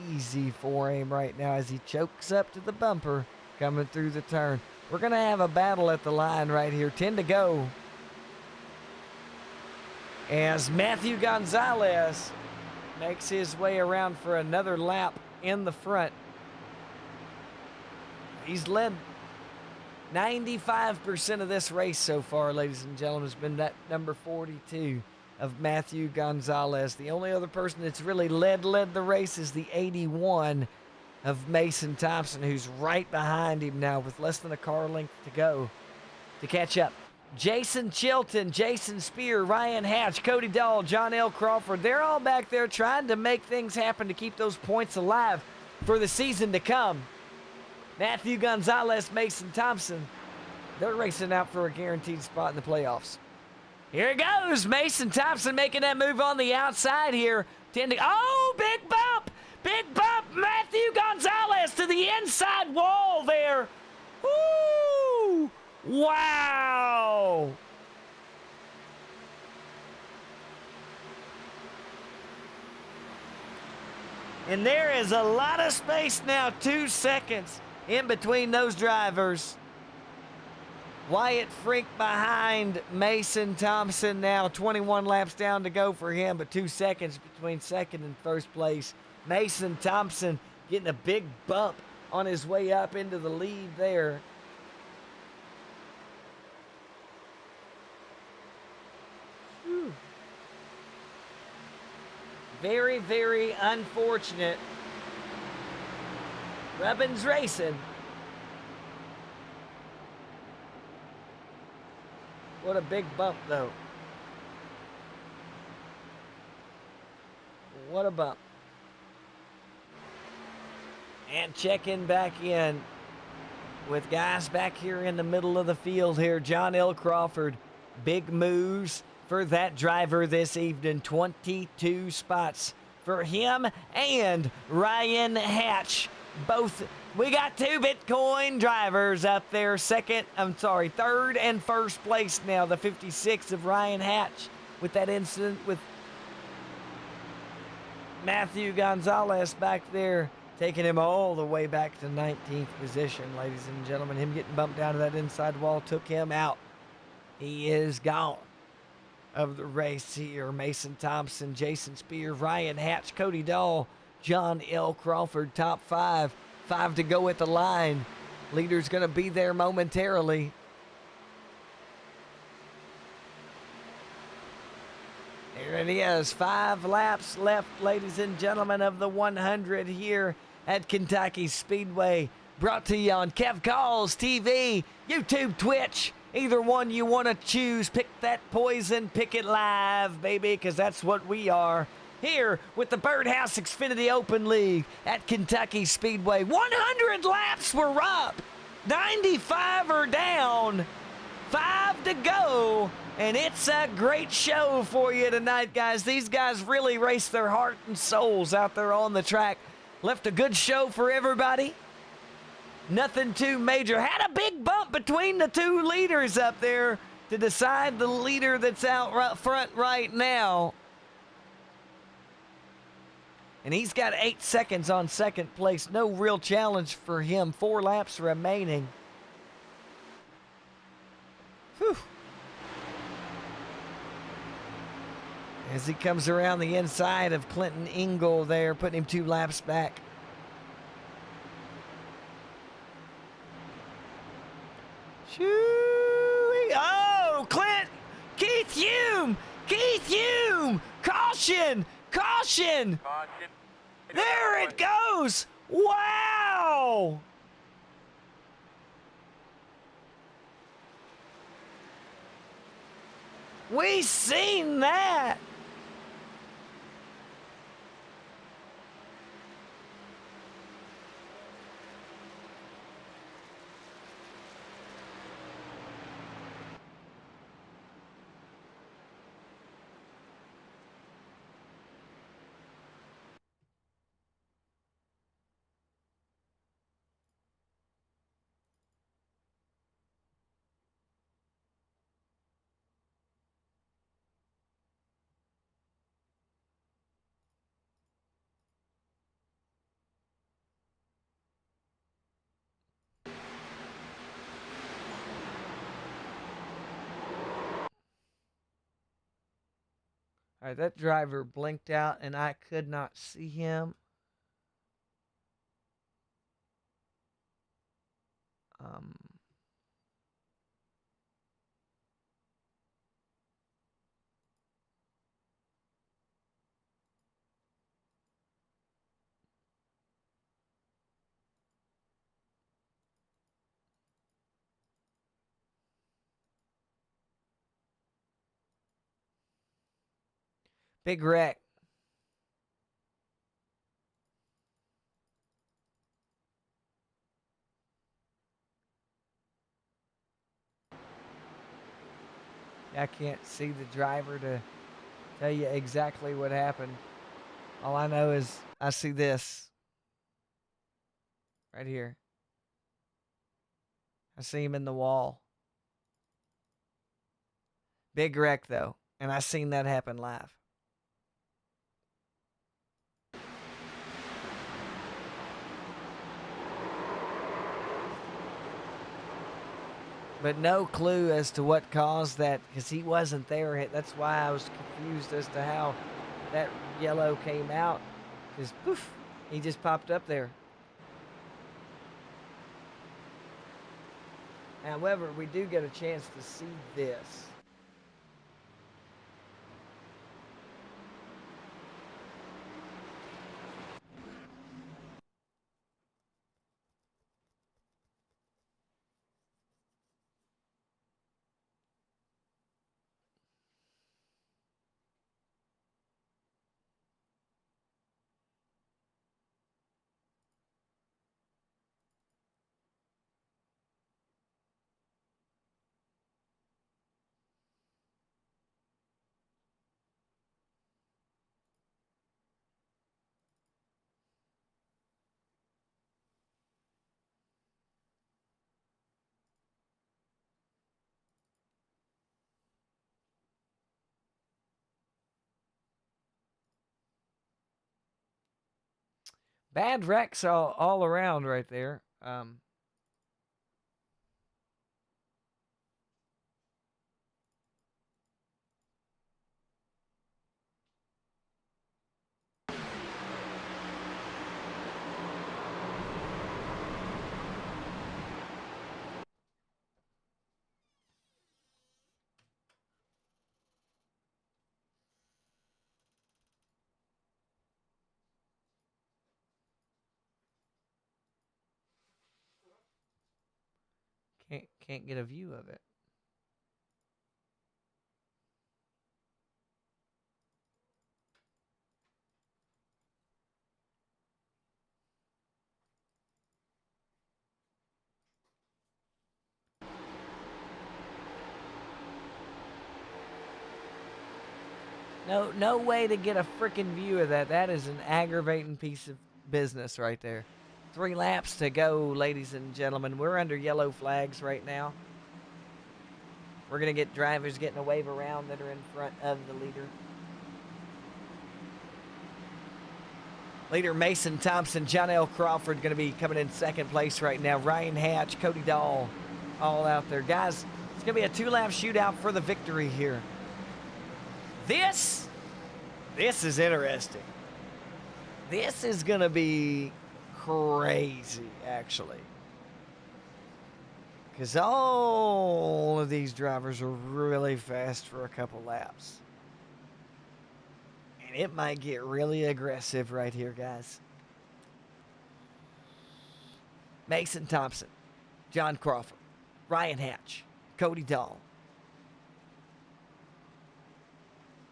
easy for him right now as he chokes up to the bumper coming through the turn. We're going to have a battle at the line right here. 10 to go. As Matthew Gonzalez makes his way around for another lap in the front. He's led 95% of this race so far, ladies and gentlemen, has been that number 42 of Matthew Gonzalez. The only other person that's really led the race is the 81 of Mason Thompson, who's right behind him now with less than a car length to go to catch up. Jason Chilton, Jason Spear, Ryan Hatch, Cody Dahl, John L. Crawford, they're all back there trying to make things happen to keep those points alive for the season to come. Matthew Gonzalez, Mason Thompson, they're racing out for a guaranteed spot in the playoffs. Here it goes. Mason Thompson making that move on the outside here. Oh, big bump. Big bump. Matthew Gonzalez to the inside wall there. Woo! Wow. And there is a lot of space now, 2 seconds in between those drivers. Wyatt Frink behind Mason Thompson now, 21 laps down to go for him, but 2 seconds between second and first place. Mason Thompson getting a big bump on his way up into the lead there. Whew. Very, very unfortunate. Rubbins Racing. What a big bump, though. What a bump. And checking back in with guys back here in the middle of the field here. John L. Crawford, big moves for that driver this evening. 22 spots for him and Ryan Hatch. Both, we got 2 Bitcoin drivers up there. Third and first place now. The 56 of Ryan Hatch with that incident with Matthew Gonzalez back there, taking him all the way back to 19th position, ladies and gentlemen. Him getting bumped down to that inside wall took him out. He is gone of the race here. Mason Thompson, Jason Spear, Ryan Hatch, Cody Dahl, John L. Crawford, top 5. 5 to go at the line. Leader's going to be there momentarily. There it is. 5 laps left, ladies and gentlemen, of the 100 here at Kentucky Speedway. Brought to you on Kev Calls TV, YouTube, Twitch. Either one you want to choose. Pick that poison, pick it live, baby, because that's what we are. Here with the Birdhouse Xfinity Open League at Kentucky Speedway. 100 laps were up. 95 are down. 5 to go. And it's a great show for you tonight, guys. These guys really raced their heart and souls out there on the track. Left a good show for everybody. Nothing too major. Had a big bump between the 2 leaders up there to decide the leader that's out right front right now. And he's got 8 seconds on second place. No real challenge for him. 4 laps remaining. Whew. As he comes around the inside of Clinton Ingle there, putting him 2 laps back. Hume! Keith Hume! Caution! Caution! There it goes! Wow! We seen that! All right, that driver blinked out and I could not see him. Big wreck. I can't see the driver to tell you exactly what happened. All I know is I see this right here. I see him in the wall. Big wreck, though, and I seen that happen live. But no clue as to what caused that because he wasn't there. That's why I was confused as to how that yellow came out. Because poof, he just popped up there. However, we do get a chance to see this. Bad wrecks all around right there. Can't get a view of it. No way to get a freaking view of that. That is an aggravating piece of business right there. 3 laps to go, ladies and gentlemen. We're under yellow flags right now. We're going to get drivers getting a wave around that are in front of the leader. Leader Mason Thompson, John L. Crawford going to be coming in second place right now. Ryan Hatch, Cody Dahl, all out there. Guys, it's going to be a 2-lap shootout for the victory here. This is interesting. This is going to be crazy, actually. because all of these drivers are really fast for a couple laps. And it might get really aggressive right here, guys. Mason Thompson, John Crawford, Ryan Hatch, Cody Dahl,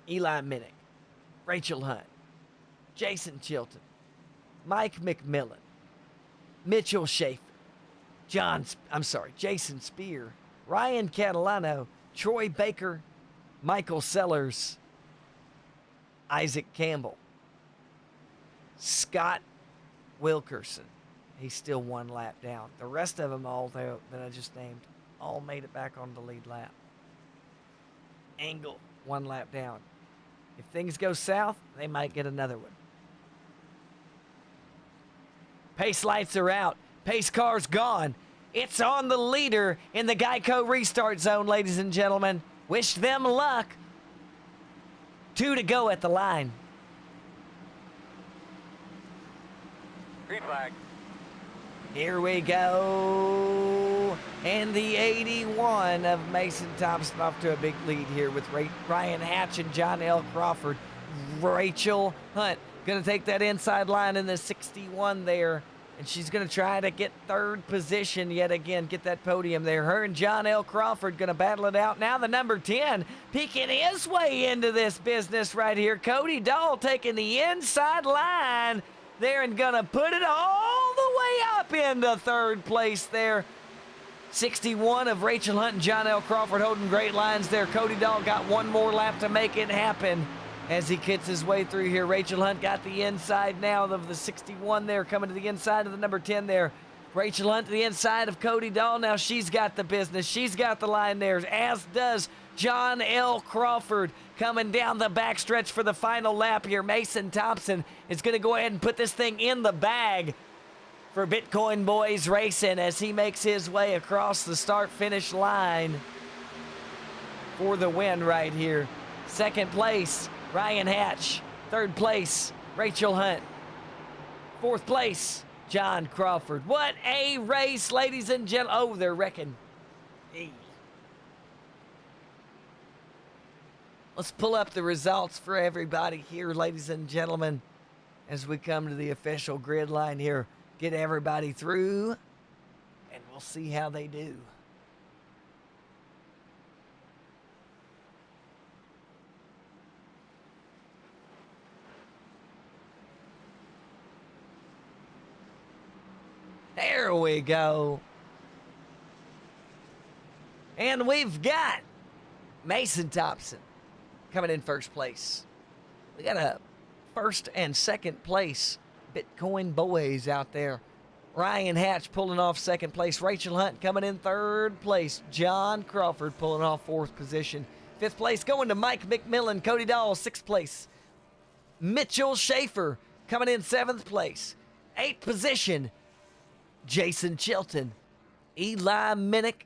Eli Minnick, Rachel Hunt, Jason Chilton, Mike McMillan, Mitchell Schaefer, Jason Spear, Ryan Catalano, Troy Baker, Michael Sellers, Isaac Campbell, Scott Wilkerson. He's still one lap down. The rest of them, all that I just named, all made it back on the lead lap. Engel, one lap down. If things go south, they might get another one. Pace lights are out. Pace car's gone. It's on the leader in the Geico restart zone, ladies and gentlemen. Wish them luck. 2 to go at the line. Green flag. Here we go. And the 81 of Mason Thompson off to a big lead here with Ryan Hatch and John L. Crawford. Rachel Hunt going to take that inside line in the 61 there. And she's going to try to get third position yet again, get that podium there. Her and John L. Crawford going to battle it out. Now the number 10 peeking his way into this business right here. Cody Dahl taking the inside line there and going to put it all the way up into third place there. 61 of Rachel Hunt and John L. Crawford holding great lines there. Cody Dahl got one more lap to make it happen as he gets his way through here. Rachel Hunt got the inside now of the 61 there, coming to the inside of the number 10 there. Rachel Hunt to the inside of Cody Dahl. Now she's got the business. She's got the line there, as does John L. Crawford coming down the backstretch for the final lap here. Mason Thompson is going to go ahead and put this thing in the bag for Bitcoin Boys Racing as he makes his way across the start-finish line for the win right here. Second place, Ryan Hatch. Third place, Rachel Hunt. Fourth place, John Crawford. What a race, ladies and gentlemen. Oh, they're wrecking. Hey. Let's pull up the results for everybody here, ladies and gentlemen, as we come to the official grid line here. Get everybody through, and we'll see how they do. There we go. And we've got Mason Thompson coming in first place. We got a first and second place Bitcoin Boys out there. Ryan Hatch pulling off second place. Rachel Hunt coming in third place. John Crawford pulling off fourth position. Fifth place going to Mike McMillan. Cody Dahl, sixth place. Mitchell Schaefer coming in seventh place. Eighth position, Jason Chilton. Eli Minnick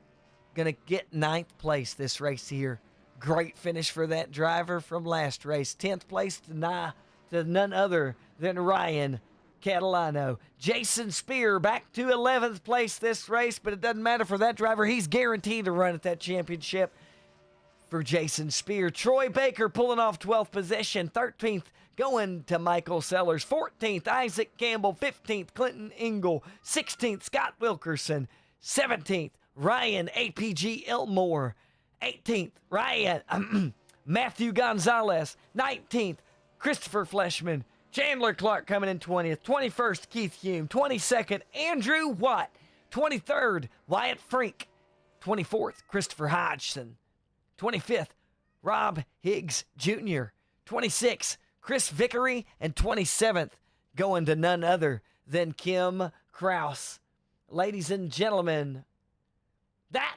going to get ninth place this race here. Great finish for that driver from last race. 10th place to none other than Ryan Catalano. Jason Spear back to 11th place this race, but it doesn't matter for that driver. He's guaranteed to run at that championship for Jason Spear. Troy Baker pulling off 12th position. 13th going to Michael Sellers. 14th, Isaac Campbell. 15th, Clinton Engel. 16th, Scott Wilkerson. 17th, Ryan APG Elmore. 18th, Matthew Gonzalez. 19th, Christopher Fleshman. Chandler Clark coming in 20th. 21st, Keith Hume. 22nd, Andrew Watt. 23rd, Wyatt Frink. 24th, Christopher Hodgson. 25th, Rob Higgs Jr. 26th, Chris Vickery. And 27th, going to none other than Kim Kraus. Ladies and gentlemen, that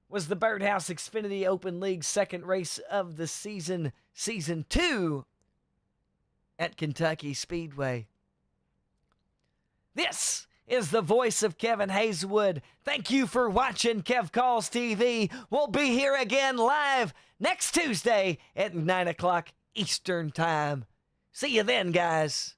was the Birdhouse Xfinity Open League second race of the season, Season 2 at Kentucky Speedway. This is the voice of Kevin Hazelwood. Thank you for watching Kev Calls TV. We'll be here again live next Tuesday at 9 o'clock Eastern Time. See you then, guys.